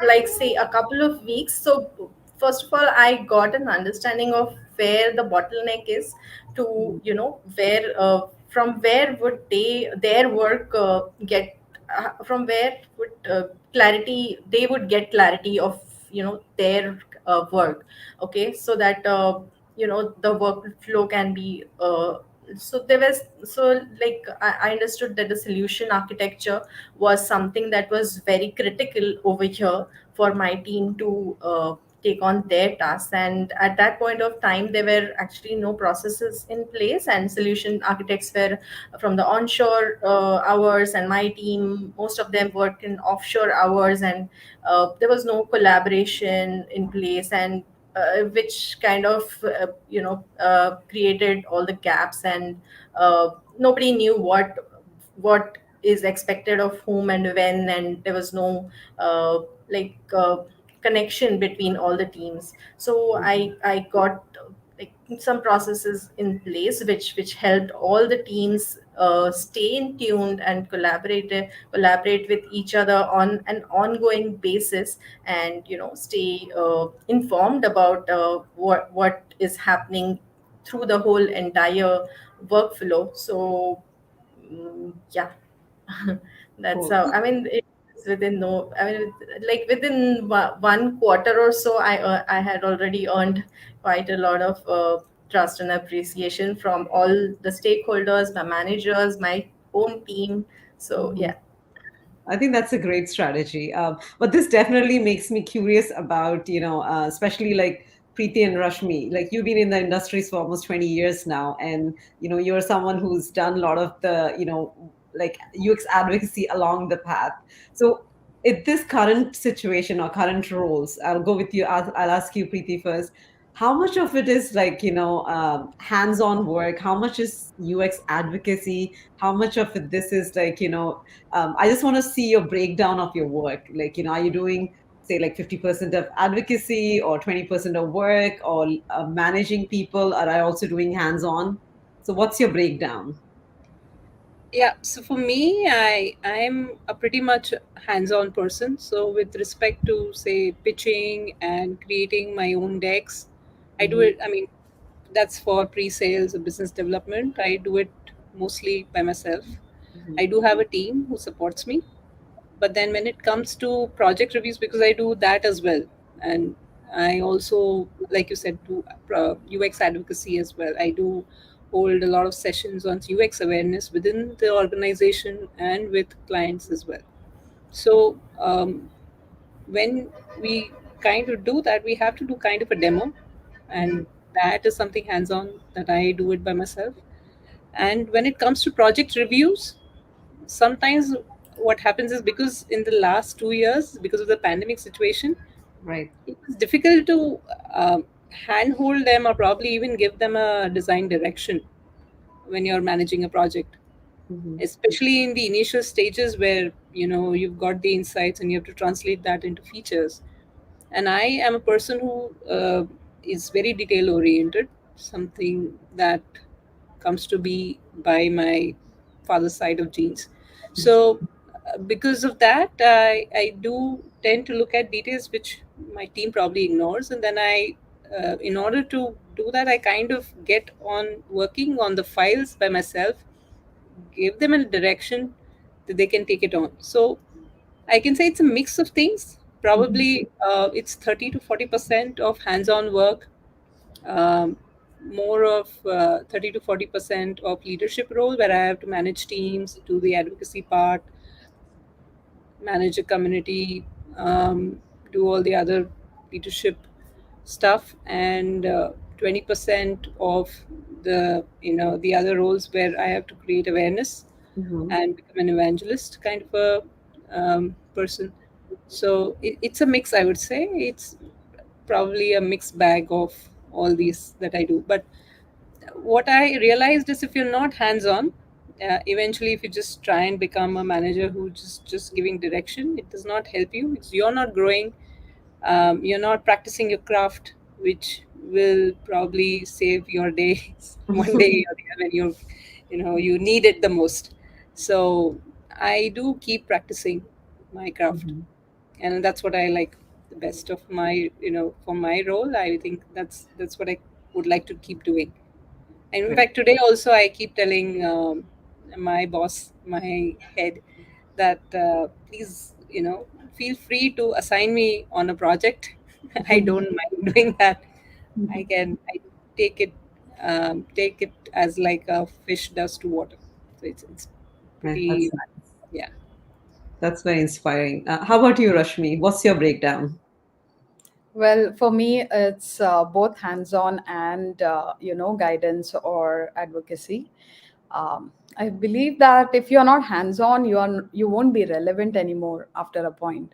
like say a couple of weeks. So first of all, I got an understanding of where the bottleneck is, to where from where would their work get from where would clarity they would get clarity of their work. Okay, so that the workflow can be so there was so like I understood that the solution architecture was something that was very critical over here for my team to take on their tasks. And at that point of time, there were actually no processes in place, and solution architects were from the onshore hours, and my team, most of them worked in offshore hours, and there was no collaboration in place, and which kind of created all the gaps, and nobody knew what is expected of whom and when, and there was no like connection between all the teams. So I got like some processes in place which helped all the teams stay in tuned and collaborate with each other on an ongoing basis, and stay informed about what is happening through the whole entire workflow. So yeah. That's Cool. how, I mean, it's within no, I mean, like within 1 quarter or so, I had already earned quite a lot of trust and appreciation from all the stakeholders, my managers, my own team. So Mhm. yeah. I think that's a great strategy. But this definitely makes me curious about, especially like Preeti and Rashmi. Like you've been in the industries for almost 20 years now, and you're someone who's done a lot of the, like UX advocacy along the path. So, in this current situation or current roles, I'll go with you. I'll ask you, Preeti, first. How much of it is like hands-on work? How much is UX advocacy? How much of it this is like I just want to see your breakdown of your work. Like, are you doing, say, like 50% of advocacy or 20% of work or managing people? Are I also doing hands on? So, what's your breakdown? Yeah, so for me, I'm a pretty much hands-on person. So with respect to say pitching and creating my own decks, I do Hmm. it. I mean, that's for pre-sales or business development. I do it mostly by myself. Hmm. I do have a team who supports me, but then when it comes to project reviews, because I do that as well, and I also, like you said, do UX advocacy as well. I do hold a lot of sessions on UX awareness within the organization and with clients as well. So when we kind of do that, we have to do kind of a demo, Hmm. and that is something hands-on that I do it by myself. And when it comes to project reviews, sometimes what happens is, because in the last 2 years, because of the pandemic situation, Right. it was difficult to handhold them or probably even give them a design direction when you're managing a project, Hmm. especially in the initial stages where you've got the insights and you have to translate that into features. And I am a person who is very detail oriented, something that comes to be by my father's side of genes. So because of that, I do tend to look at details which my team probably ignores, and then in order to do that, I kind of get on working on the files by myself, give them a direction that they can take it on. So I can say it's a mix of things. Hmm. Probably it's 30 to 40% of hands-on work, um, more of 30 to 40% of leadership role, where I have to manage teams, do the advocacy part, manage a community, do all the other leadership stuff, and 20% of the other roles where I have to create awareness Hmm. and become an evangelist kind of a person. So it's a mix, I would say. It's probably a mixed bag of all these that I do. But what I realized is, if you're not hands-on, eventually, if you just try and become a manager who just giving direction, it does not help you. You're not growing. you're not practicing your craft, which will probably save your days one day or the other when you need it the most. So I do keep practicing my craft, Mhm. and that's what I like the best of my for my role. I think that's what I would like to keep doing. And in Right. fact, today also I keep telling my boss, my head, that please, feel free to assign me on a project. I don't mind doing that. I take it as like a fish does to water. So it's Right. pretty, That's nice. yeah. That's very inspiring. How about you, Rashmi? What's your breakdown? Well, for me, it's both hands-on and guidance or advocacy. I believe that if you're not hands-on, you won't be relevant anymore after a point.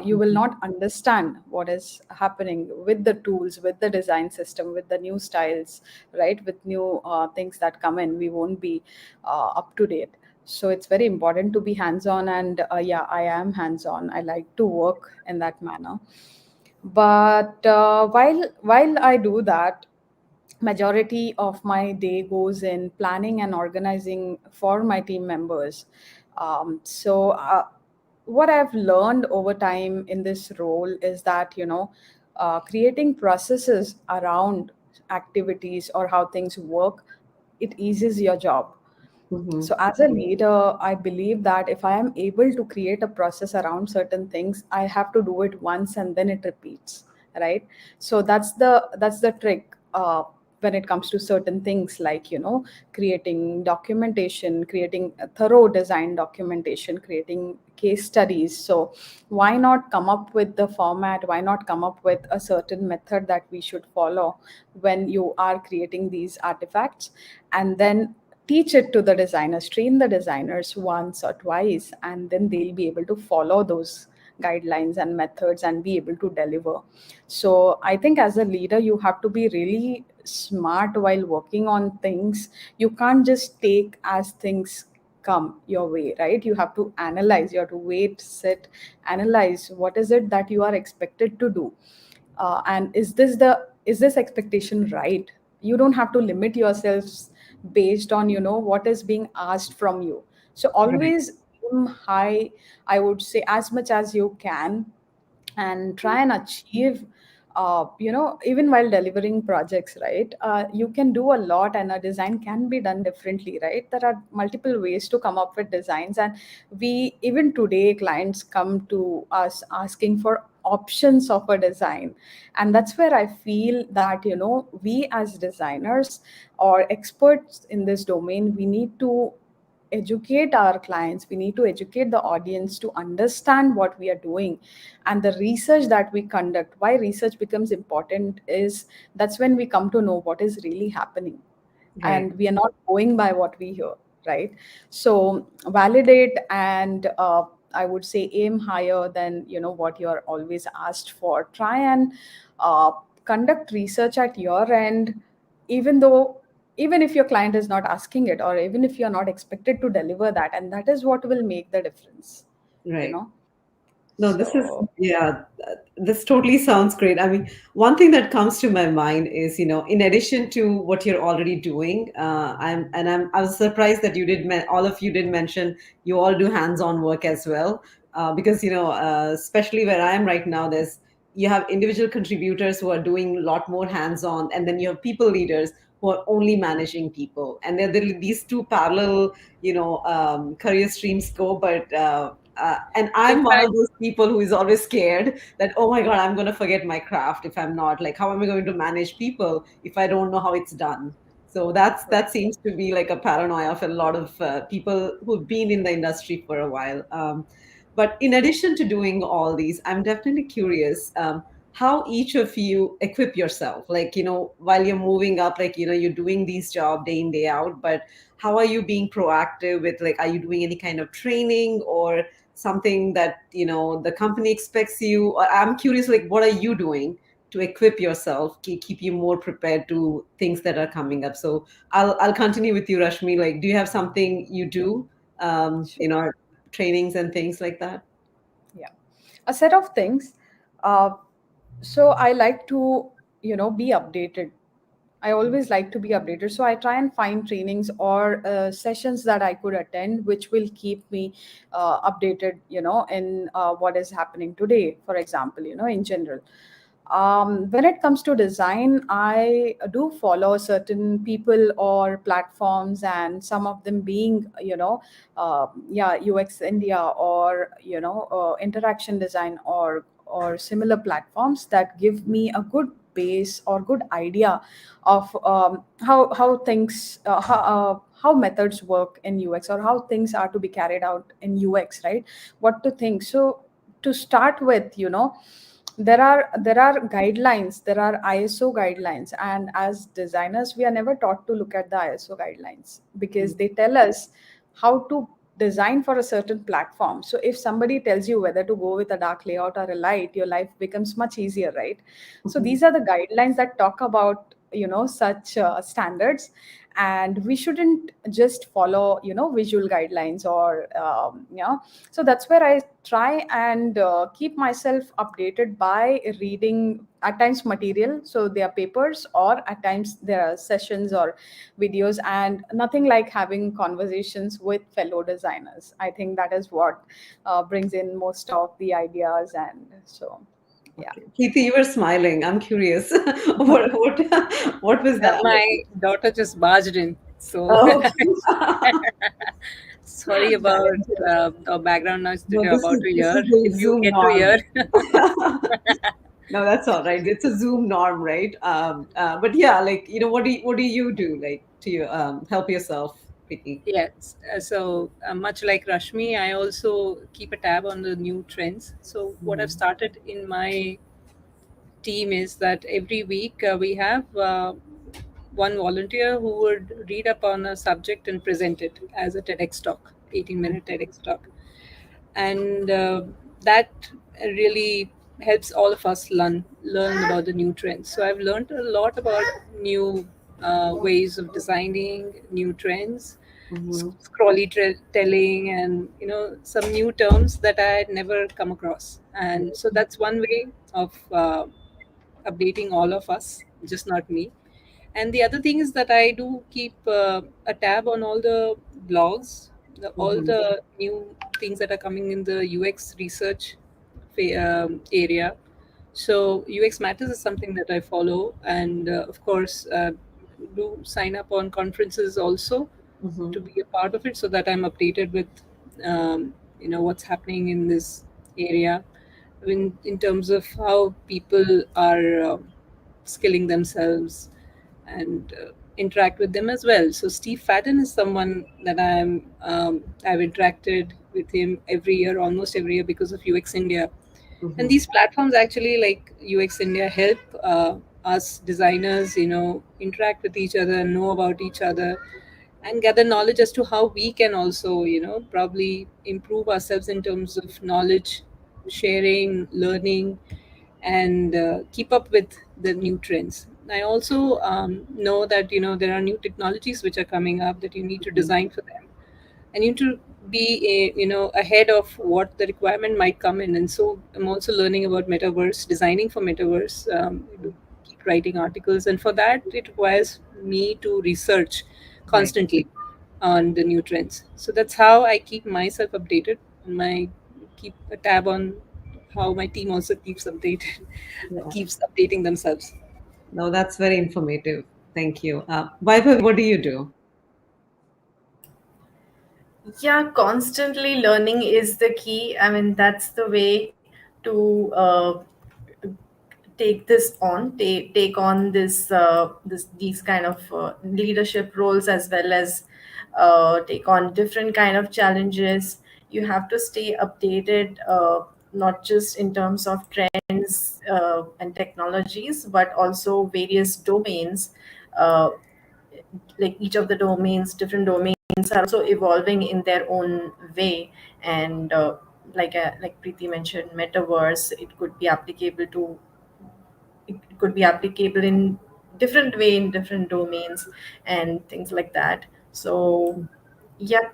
You will not understand what is happening with the tools, with the design system, with the new styles, right? With new things that come in, we won't be up to date. So it's very important to be hands-on, and yeah, I am hands-on. I like to work in that manner. But while I do that, majority of my day goes in planning and organizing for my team members. What I've learned over time in this role is that creating processes around activities or how things work, it eases your job. Mm-hmm. So, as a leader, I believe that if I am able to create a process around certain things, I have to do it once and then it repeats, right? So that's the trick when it comes to certain things like creating documentation, creating a thorough design documentation, creating case studies. So why not come up with the format? Why not come up with a certain method that we should follow when you are creating these artifacts, and then teach it to the designers, train the designers once or twice, and then they'll be able to follow those guidelines and methods and be able to deliver. So I think as a leader, you have to be really smart while working on things. You can't just take as things come your way, right? You have to analyze, you have to wait, sit, analyze what is it that you are expected to do, and is this expectation right? You don't have to limit yourselves based on what is being asked from you. So Right. always aim high, I would say, as much as you can, and try and achieve, even while delivering projects, right? You can do a lot, and a design can be done differently, right? There are multiple ways to come up with designs, and we even today clients come to us asking for options of a design. And that's where I feel that we as designers or experts in this domain, we need to educate our clients, we need to educate the audience to understand what we are doing. And the research that we conduct, why research becomes important is that's when we come to know what is really happening, Right. and we are not going by what we hear, right? So validate and I would say aim higher than what you're always asked for. Try and uh, conduct research at your end, even though, even if your client is not asking it, or even if you're not expected to deliver that, and that is what will make the difference you Right. know No, this is, so yeah, this totally sounds great. I mean, one thing that comes to my mind is, in addition to what you're already doing, I was surprised that all of you did mention you all do hands-on work as well, because, especially where I am right now, you have individual contributors who are doing a lot more hands-on, and then you have people leaders who are only managing people, and these two parallel, career streams go, but and In I'm one fact, of those people who is always scared that, oh my God, I'm going to forget my craft if I'm not. Like, how am I going to manage people if I don't know how it's done? So that seems to be like a paranoia of a lot of people who've been in the industry for a while. But in addition to doing all these, I'm definitely curious how each of you equip yourself. Like, while you're moving up, like, you're doing these job day in, day out, but how are you being proactive with, like, are you doing any kind of training or something that the company expects you, or I'm curious, like, what are you doing to equip yourself, keep you more prepared to things that are coming up? So I'll continue with you, Rashmi. Like, do you have something you do, sure. trainings and things like that? Yeah, a set of things. uh, So I like to, be updated. I always like to be updated. So I try and find trainings or sessions that I could attend, which will keep me updated, in what is happening today, for example, in general. When it comes to design, I do follow certain people or platforms, and some of them being, yeah, UX India, or, interaction design, or similar platforms that give me a good base or good idea of how things how methods work in UX, or how things are to be carried out in UX, right? What to think. So to start with, there are guidelines, there are ISO guidelines, and as designers we are never taught to look at the ISO guidelines, because they tell us how to design for a certain platform. So if somebody tells you whether to go with a dark layout or a light, your life becomes much easier, right? So Mhm. these are the guidelines that talk about, such standards, and we shouldn't just follow, visual guidelines, or so that's where I try and keep myself updated by reading, at times, material. So there are papers, or at times there are sessions or videos, and nothing like having conversations with fellow designers. I think that is what brings in most of the ideas. And so, yeah. Okay. Preeti, you were smiling. I'm curious. What was that like? My daughter just barged in, so Oh, sorry about the background noise that no, you're about to this hear. is the If you Zoom get to hear, norm. No, that's all right. It's a Zoom norm, right? But yeah, like, what do you do, like, to help yourself, Preeti? yes. So much like Rashmi, I also keep a tab on the new trends. So what I've Mhm. started in my team is that every week we have one volunteer who would read up on a subject and present it as a TEDx talk, 18-minute TEDx talk. And that really helps all of us learn about the new trends. So I've learned a lot about new ways of designing, new trends, Mhm. telling, and some new terms that I had never come across. And so that's one way of updating all of us, just not me. And the other thing is that I do keep a tab on all the blogs, all Mhm. the new things that are coming in the UX research area. So UX Matters is something that I follow, and of course, do sign up on conferences also Mhm. to be a part of it, so that I'm updated with what's happening in this area. In terms of how people are skilling themselves and interact with them as well. So Steve Fadden is someone that I've interacted with him every year, almost every year, because of UX India. And Mhm. these platforms actually, like UX India, help us designers, interact with each other, know about each other, and gather knowledge as to how we can also, probably improve ourselves in terms of knowledge sharing, learning, and keep up with the new trends. I also know that there are new technologies which are coming up that you need to Mhm. design for them, and you need to be ahead of what the requirement might come in. And so I'm also learning about metaverse, designing for metaverse. To keep writing articles, and for that it requires me to research Right. constantly on the new trends. So that's how I keep myself updated, and my keep a tab on how my team also keeps updated Yeah. keeps updating themselves. No, that's very informative. Thank you. Vaibhav, what do you do? Yeah, constantly learning is the key. I mean, that's the way to take this on, take on these kind of leadership roles, as well as take on different kind of challenges. You have to stay updated, not just in terms of trends and technologies, but also various domains. uh, like each of the domains, different domains are also evolving in their own way. And like Preeti mentioned, metaverse, it could be applicable in different way in different domains and things like that. So yeah,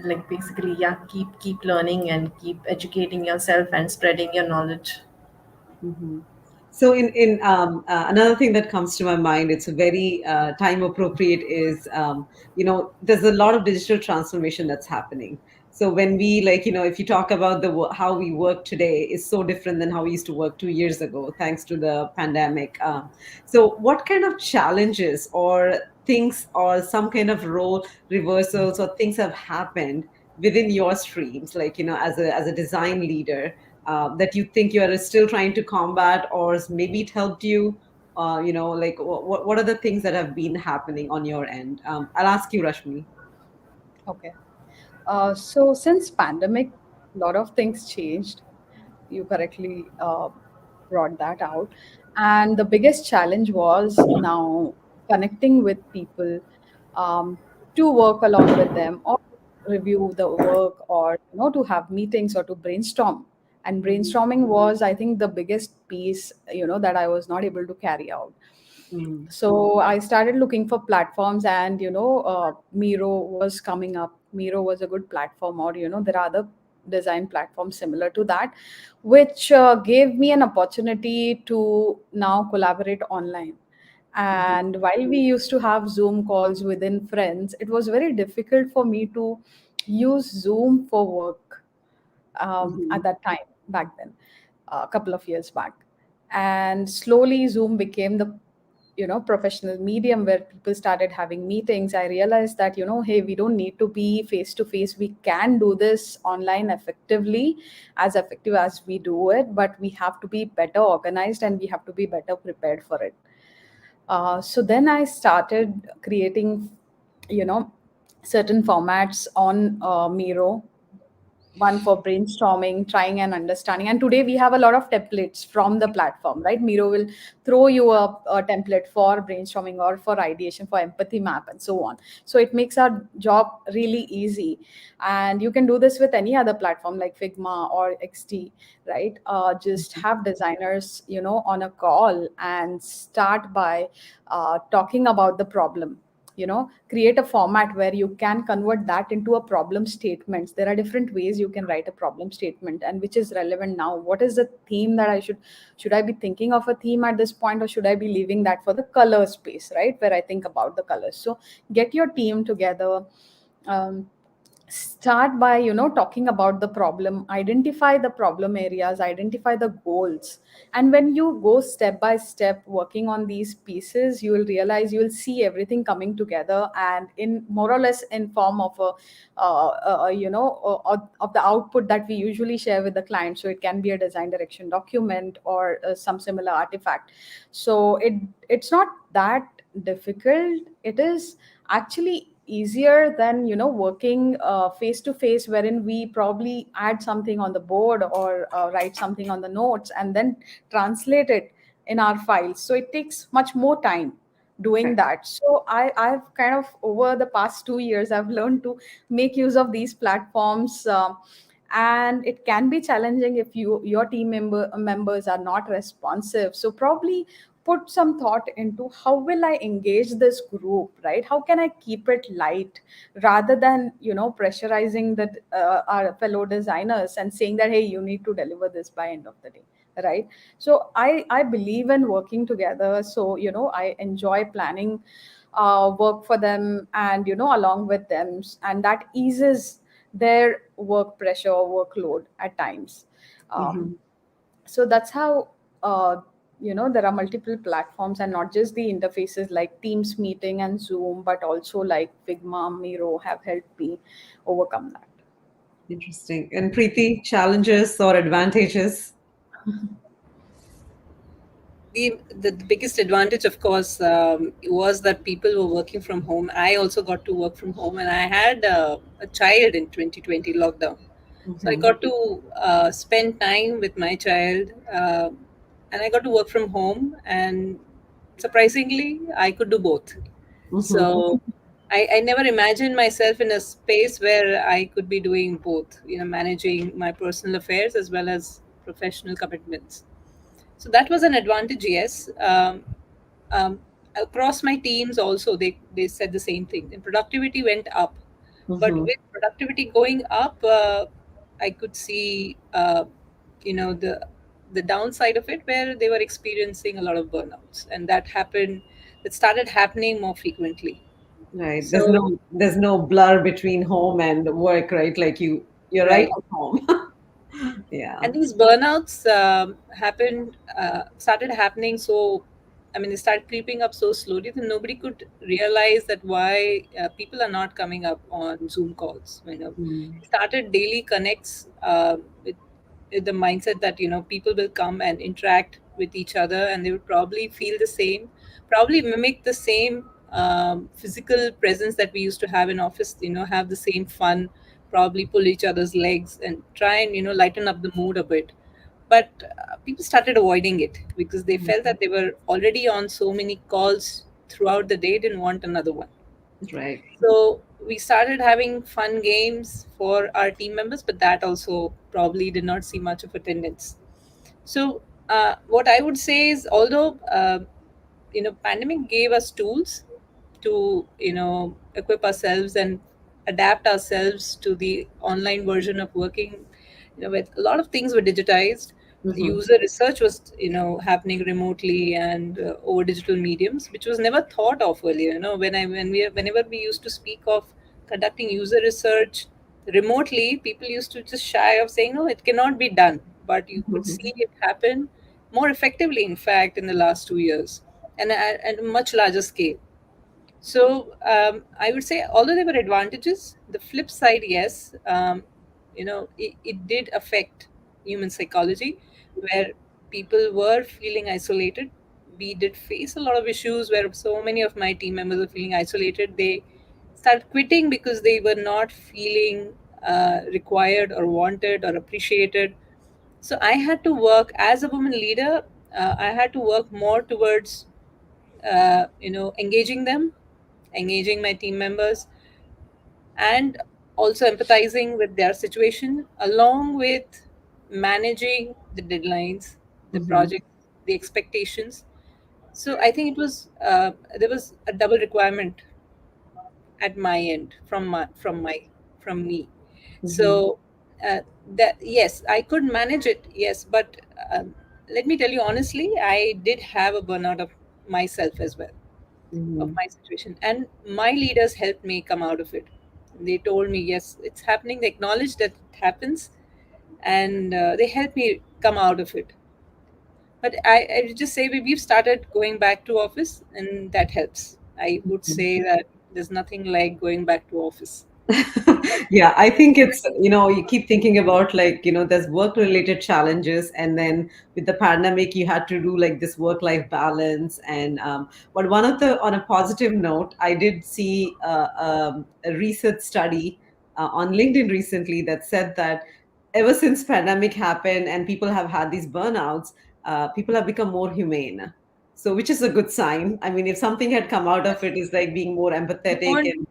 like basically, yeah, keep learning and keep educating yourself and spreading your knowledge. Mhm. So, in another thing that comes to my mind, it's very time appropriate. Is there's a lot of digital transformation that's happening. So when we if you talk about how we work today is so different than how we used to work 2 years ago, thanks to the pandemic. So what kind of challenges or things or some kind of role reversals or things have happened within your streams, as a design leader, that you think you are still trying to combat, or maybe it helped you? What are the things that have been happening on your end? I'll ask you, Rashmi. Okay. So since pandemic, a lot of things changed. You correctly brought that out, and the biggest challenge was now connecting with people, um, to work along with them or review the work, or to have meetings or to brainstorm. And brainstorming was, I think, the biggest piece, that I was not able to carry out. Mm-hmm. So I started looking for platforms, and Miro was coming up. Miro was a good platform, or there are other design platforms similar to that, which gave me an opportunity to now collaborate online. And while we used to have Zoom calls within friends, it was very difficult for me to use Zoom for work, Mm-hmm. at that time, back then, a couple of years back. And slowly Zoom became the professional medium where people started having meetings. I realized that, hey, we don't need to be face to face, we can do this online effectively, as effective as we do it, but we have to be better organized and we have to be better prepared for it. So then I started creating, you know certain formats on Miro, one for brainstorming, trying and understanding. And today we have a lot of templates from the platform, right? Miro will throw you a template for brainstorming or for ideation, for empathy map, and so on. So it makes our job really easy. And you can do this with any other platform like Figma or XD, right? Just have designers, on a call and start by talking about the problem. Create a format where you can convert that into a problem statement. There are different ways you can write a problem statement, and which is relevant now. What is the theme that should I be thinking of a theme at this point, or should I be leaving that for the color space, right, where I think about the colors? So get your team together. um, Start by talking about the problem, identify the problem areas, identify the goals. And when you go step by step working on these pieces, you will realize, you will see everything coming together, and in more or less in form of a of the output that we usually share with the client. So it can be a design direction document or some similar artifact. So it's not that difficult. It is actually easier than working face to face, wherein we probably add something on the board, or write something on the notes and then translate it in our files. So it takes much more time doing Correct. that. So I've kind of, over the past 2 years, I've learned to make use of these platforms. And it can be challenging if your members are not responsive. So probably put some thought into, how will I engage this group, right? How can I keep it light, rather than pressurizing our fellow designers and saying that, hey, you need to deliver this by end of the day, right? So I believe in working together. So I enjoy planning work for them, and along with them, and that eases their work pressure or workload at times. um, Mm-hmm. so that's how, there are multiple platforms, and not just the interfaces like Teams meeting and Zoom, but also like Figma, Miro have helped me overcome that. Interesting. And Preeti, challenges or advantages? The biggest advantage, of course, was that people were working from home. I also got to work from home, and I had a child in 2020 lockdown. So I Mm-hmm. got to spend time with my child, and I got to work from home. And surprisingly, I could do both. Mm-hmm. So I never imagined myself in a space where I could be doing both, managing my personal affairs as well as professional commitments. So that was an advantage, yes. Um, Across my teams also, they said the same thing. The productivity went up, but Mm-hmm. with productivity going up, I could see, the the downside of it, where they were experiencing a lot of burnouts, and that started happening more frequently. Right. So, There's no blur between home and work, right? Like you're right right. at home. Yeah. And these burnouts started happening. So, I mean, they started creeping up so slowly that nobody could realize that why people are not coming up on Zoom calls. Mm. Started daily connects with the mindset that people will come and interact with each other, and they will probably feel the same, probably mimic the same physical presence that we used to have in office. Have the same fun, probably pull each other's legs and try and lighten up the mood a bit. But people started avoiding it because they felt that they were already on so many calls throughout the day, didn't want another one. Right. So we started having fun games for our team members, but that also probably did not see much of attendance. So what I would say is, although pandemic gave us tools to equip ourselves and adapt ourselves to the online version of working, with a lot of things were digitized. Hmm. User research was happening remotely and over digital mediums, which was never thought of earlier. Whenever we used to speak of conducting user research remotely, people used to just shy of saying, no, it cannot be done. But you could see it happen more effectively, in fact, in the last 2 years, and at a much larger scale. So I would say, although there were advantages, the flip side, yes, it did affect human psychology, where people were feeling isolated. We did face a lot of issues where so many of my team members were feeling isolated. They started quitting because they were not feeling required or wanted or appreciated. So I had to work as a woman leader. I had to work more towards engaging them, engaging my team members, and also empathizing with their situation, along with managing the deadlines, the Hmm. project, the expectations. So I think it was there was a double requirement at my end, from me. Hmm. So that, yes, I could manage it, yes, but let me tell you honestly, I did have a burnout of myself as well, of Hmm. my situation. And my leaders helped me come out of it. They told me, yes, it's happening. They acknowledged that it happens, and they helped me come out of it. But I would just say we've started going back to office, and that helps. I would say that there's nothing like going back to office. Yeah, I think it's, you keep thinking about, like, there's work related challenges. And then with the pandemic, you had to do like this work life balance. And, but on a positive note, I did see a research study on LinkedIn recently that said that ever since pandemic happened and people have had these burnouts, people have become more humane. So, which is a good sign. I mean, if something had come out of it, is like being more You empathetic won't, and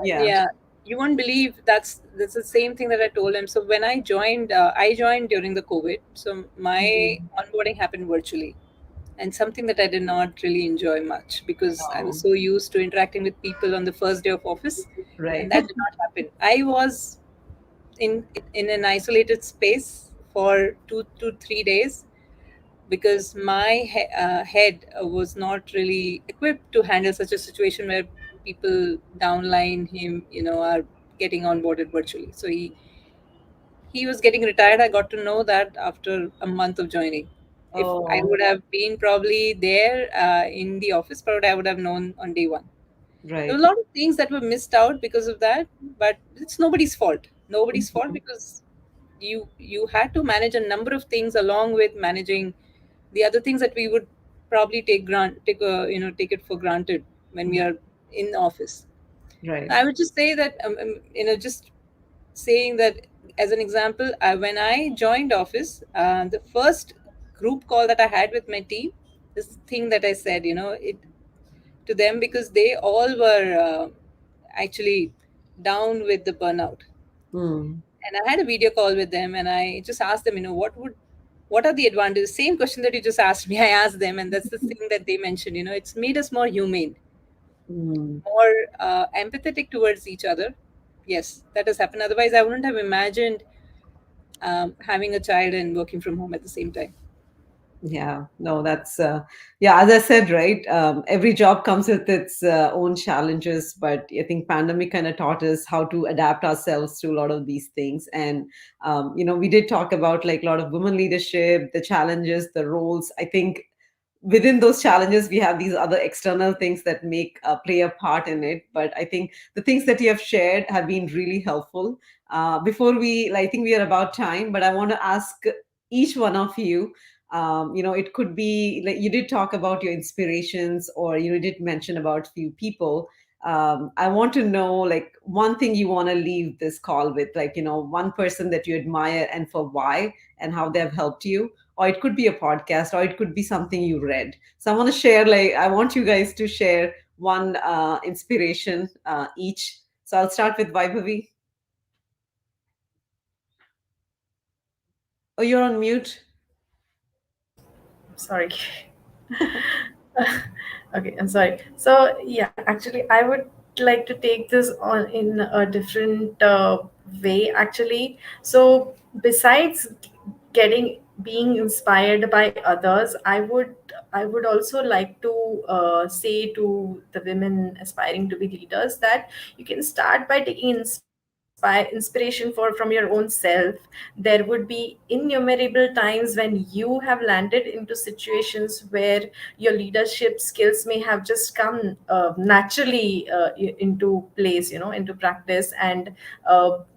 yeah. yeah, you won't believe that's the same thing that I told him. So when I joined during the COVID. So my Mhm. onboarding happened virtually, and something that I did not really enjoy much because I was Oh, so used to interacting with people on the first day of office, and right. that did not happen. I was in an isolated space for 2 to 3 days because my head was not really equipped to handle such a situation where people downline him, are getting onboarded virtually. So he was getting retired. I got to know that after a month of joining. If I Oh, would have been probably there in the office, probably I would have known on day one. There were right. a lot of things that were missed out because of that, but it's nobody's fault. Nobody's fault, Mhm. because you had to manage a number of things along with managing the other things that we would probably take it for granted when we are in the office. Right. I would just say that just saying that as an example, when I joined office, the first group call that I had with my team, this thing that I said, it to them, because they all were actually down with the burnout. Mm. And I had a video call with them, and I just asked them, what are the advantages? Same question that you just asked me, I asked them, and that's the thing that they mentioned. It's made us more humane, Mm. more empathetic towards each other. Yes, that has happened. Otherwise, I wouldn't have imagined having a child and working from home at the same time. Yeah, no, that's yeah. As I said, right. Every job comes with its own challenges, but I think pandemic kind of taught us how to adapt ourselves to a lot of these things. And we did talk about like a lot of women leadership, the challenges, the roles. I think within those challenges we have these other external things that make play a part in it, but I think the things that you have shared have been really helpful. Before we I think we are about time, but I want to ask each one of you, it could be like you did talk about your inspirations, or you did mention about few people. I want to know like one thing you want to leave this call with, like one person that you admire and for why, and how they have helped you, or it could be a podcast, or it could be something you read. So I want to share, like, I want you guys to share one inspiration each. So I'll start with Vaibhavi. Oh, you're on mute. Sorry. Okay, I'm sorry. So yeah, actually, I would like to take this on in a different way. Actually, so besides getting being inspired by others, I would also like to say to the women aspiring to be leaders that you can start by taking inspiration from your own self. There would be innumerable times when you have landed into situations where your leadership skills may have just come naturally into place, into practice. And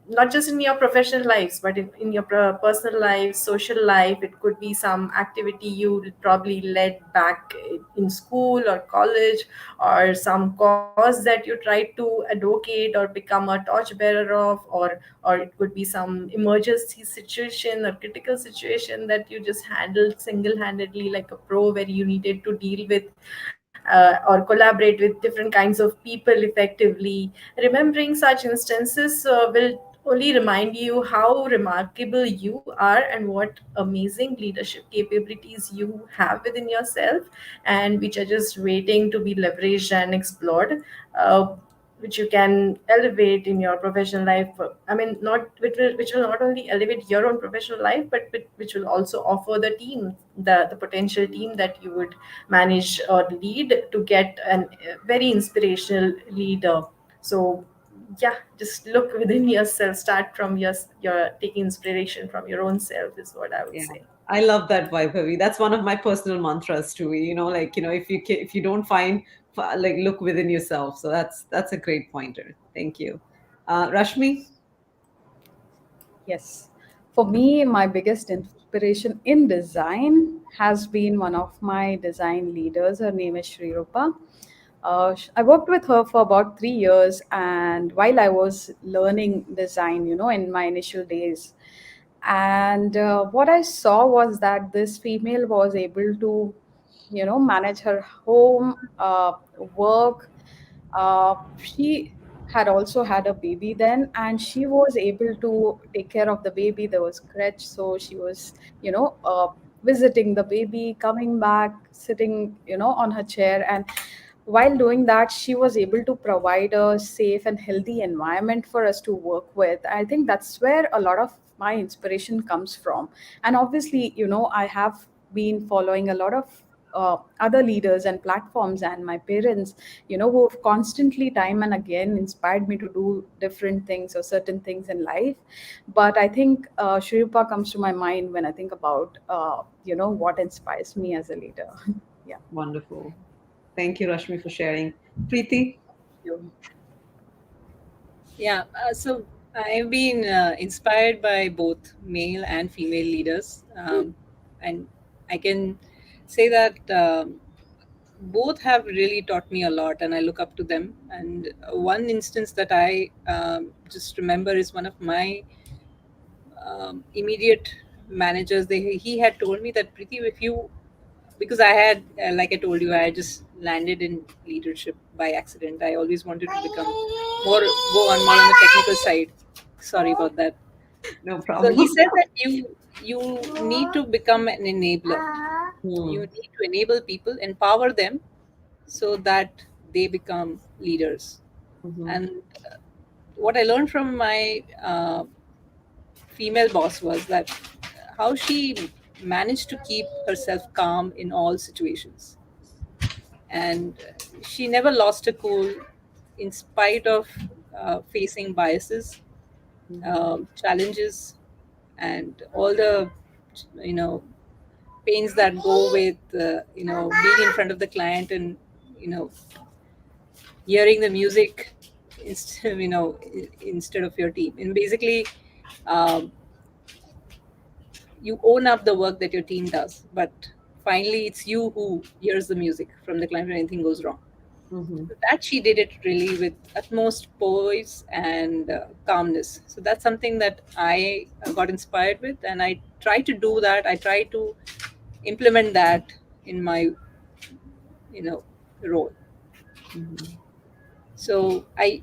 not just in your professional lives, but in your personal life, social life. It could be some activity you probably led back in school or college, or some cause that you tried to advocate or become a torchbearer of, or it could be some emergency situation or critical situation that you just handled single-handedly like a pro, where you needed to deal with or collaborate with different kinds of people effectively. Remembering such instances will only remind you how remarkable you are and what amazing leadership capabilities you have within yourself, and which are just waiting to be leveraged and explored. Which you can elevate in your professional life. I mean, not which will not only elevate your own professional life, but which will also offer the team, the potential team that you would manage or lead, to get an very inspirational leader. So yeah, just look within yourself, start from your taking inspiration from your own self is what I would Yeah, say. I love that, Vaibhavi. That's one of my personal mantras too. Like if you don't find, like, look within yourself. So that's a great pointer. Thank you, Rashmi. Yes. For me, my biggest inspiration in design has been one of my design leaders. Her name is Shri Rupa. I worked with her for about 3 years, and while I was learning design, in my initial days, and what I saw was that this female was able to, manage her home, work. She had also had a baby then, and she was able to take care of the baby. There was crutch, so she was, visiting the baby, coming back, sitting, on her chair. And while doing that, she was able to provide a safe and healthy environment for us to work with. I think that's where a lot of my inspiration comes from. And obviously, I have been following a lot of other leaders and platforms, and my parents, who have constantly time and again inspired me to do different things or certain things in life. But I think Shripa comes to my mind when I think about what inspires me as a leader. Yeah. Wonderful. Thank you, Rashmi, for sharing. Preeti. You. Yeah, so I've been inspired by both male and female leaders, and I can say that both have really taught me a lot, and I look up to them. And one instance that I just remember is one of my immediate managers. He had told me that, Priti, if you, because I had, like I told you, I had just landed in leadership by accident. I always wanted to become more, go on more on the technical side. Sorry about that. No So problem. he said that you need to become an enabler. You Hmm. need to enable people, empower them, so that they become leaders. Mhm. And what I learned from my female boss was that how she managed to keep herself calm in all situations. And she never lost her cool in spite of facing biases, challenges, and all the, you know, pains that go with, being in front of the client and, you know, hearing the music instead, instead of your team. And basically, um, you own up the work that your team does, but finally it's you who hears the music from the client when anything goes wrong. Mhm. So that she did it really with utmost poise and calmness. So that's something that I got inspired with, and I try to do that. I try to implement that in my, you know, role. So I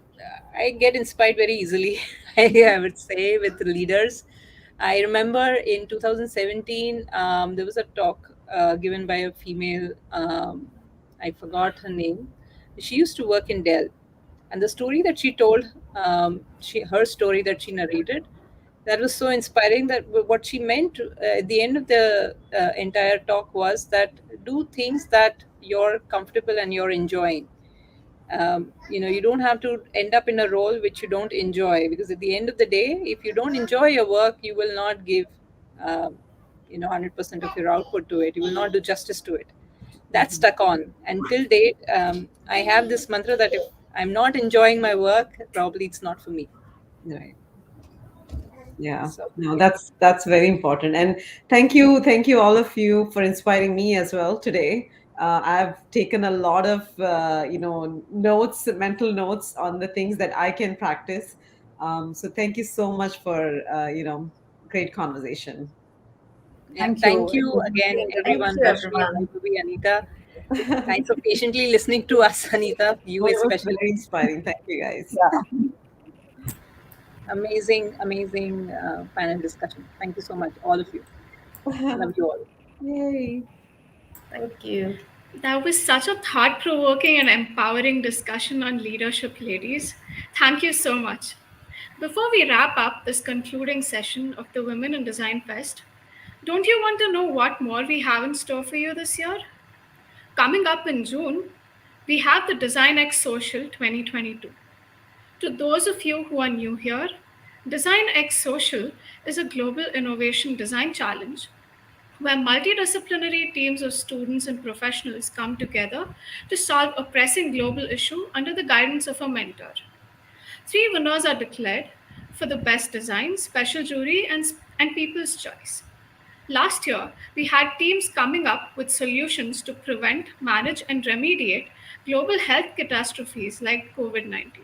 get inspired very easily. I would say with leaders. I remember in 2017 there was a talk given by a female. I forgot her name. She used to work in Dell, and the story that she told, her story that she narrated, that was so inspiring. That what she meant at the end of the entire talk was that do things that you're comfortable and you're enjoying. You don't have to end up in a role which you don't enjoy, because at the end of the day, if you don't enjoy your work, you will not give um, 100% of your output to it. You will not do justice to it. That's stuck on. Until date, I have this mantra that if I'm not enjoying my work, probably it's not for me. Right. Yeah. So No, yeah. that's very important. And thank you all of you for inspiring me as well today. I've taken a lot of notes, mental notes on the things that I can practice. So thank you so much for great conversation. Yeah, Thank you. thank It you was again, Thank everyone. you, Rashmi, everyone. Salvi, Anita. Thanks for patiently listening to us, Anita. You Well, it was especially. very inspiring. Thank you, guys. yeah. Amazing, amazing panel discussion. Thank you so much, all of you. Love you all. Yay. Thank you. That was such a thought provoking and empowering discussion on leadership, ladies. Thank you so much. Before we wrap up this concluding session of the Women in Design Fest, don't you want to know what more we have in store for you this year? Coming up in June, we have the Design X Social 2022. To those of you who are new here, Design X Social is a global innovation design challenge where multidisciplinary teams of students and professionals come together to solve a pressing global issue under the guidance of a mentor. Three winners are declared for the best design, special jury, and people's choice. Last year, we had teams coming up with solutions to prevent, manage, and remediate global health catastrophes like COVID 19.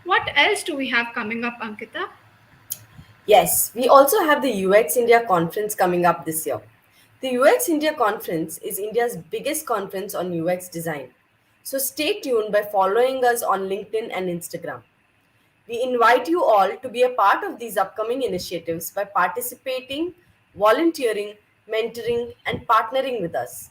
What else do we have coming up, Ankita? Yes, we also have the UX India conference coming up this year. The UX India conference is India's biggest conference on UX design. So stay tuned by following us on LinkedIn and Instagram. We invite you all to be a part of these upcoming initiatives by participating, volunteering, mentoring, and partnering with us.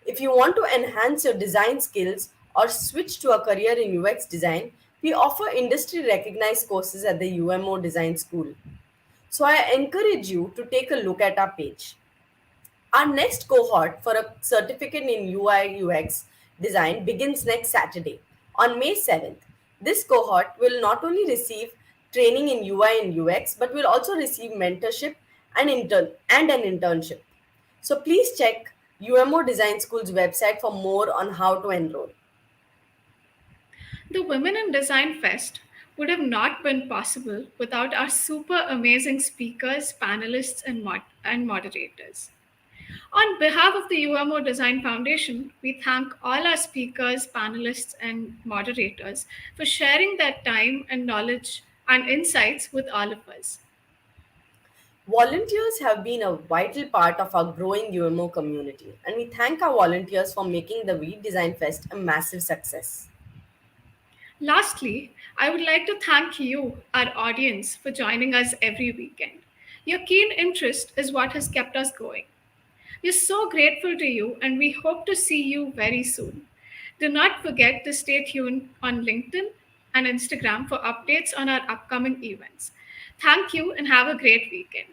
If you want to enhance your design skills or switch to a career in UX design, we offer industry recognized courses at the UMO Design School. So I encourage you to take a look at our page. Our next cohort for a certificate in UI UX design begins next Saturday on May 7th. This cohort will not only receive training in UI and UX but will also receive mentorship and an internship. So please check UMO Design School's website for more on how to enroll. The Women in Design Fest would have not been possible without our super amazing speakers, panelists, and moderators. On behalf of the UMO Design Foundation, we thank all our speakers, panelists, and moderators for sharing their time and knowledge and insights with all of us. Volunteers have been a vital part of our growing UMO community, and we thank our volunteers for making the Redesign Fest a massive success. Lastly, I would like to thank you, our audience, for joining us every weekend. Your keen interest is what has kept us going. We're so grateful to you and we hope to see you very soon. Do not forget to stay tuned on LinkedIn and Instagram for updates on our upcoming events. Thank you and have a great weekend.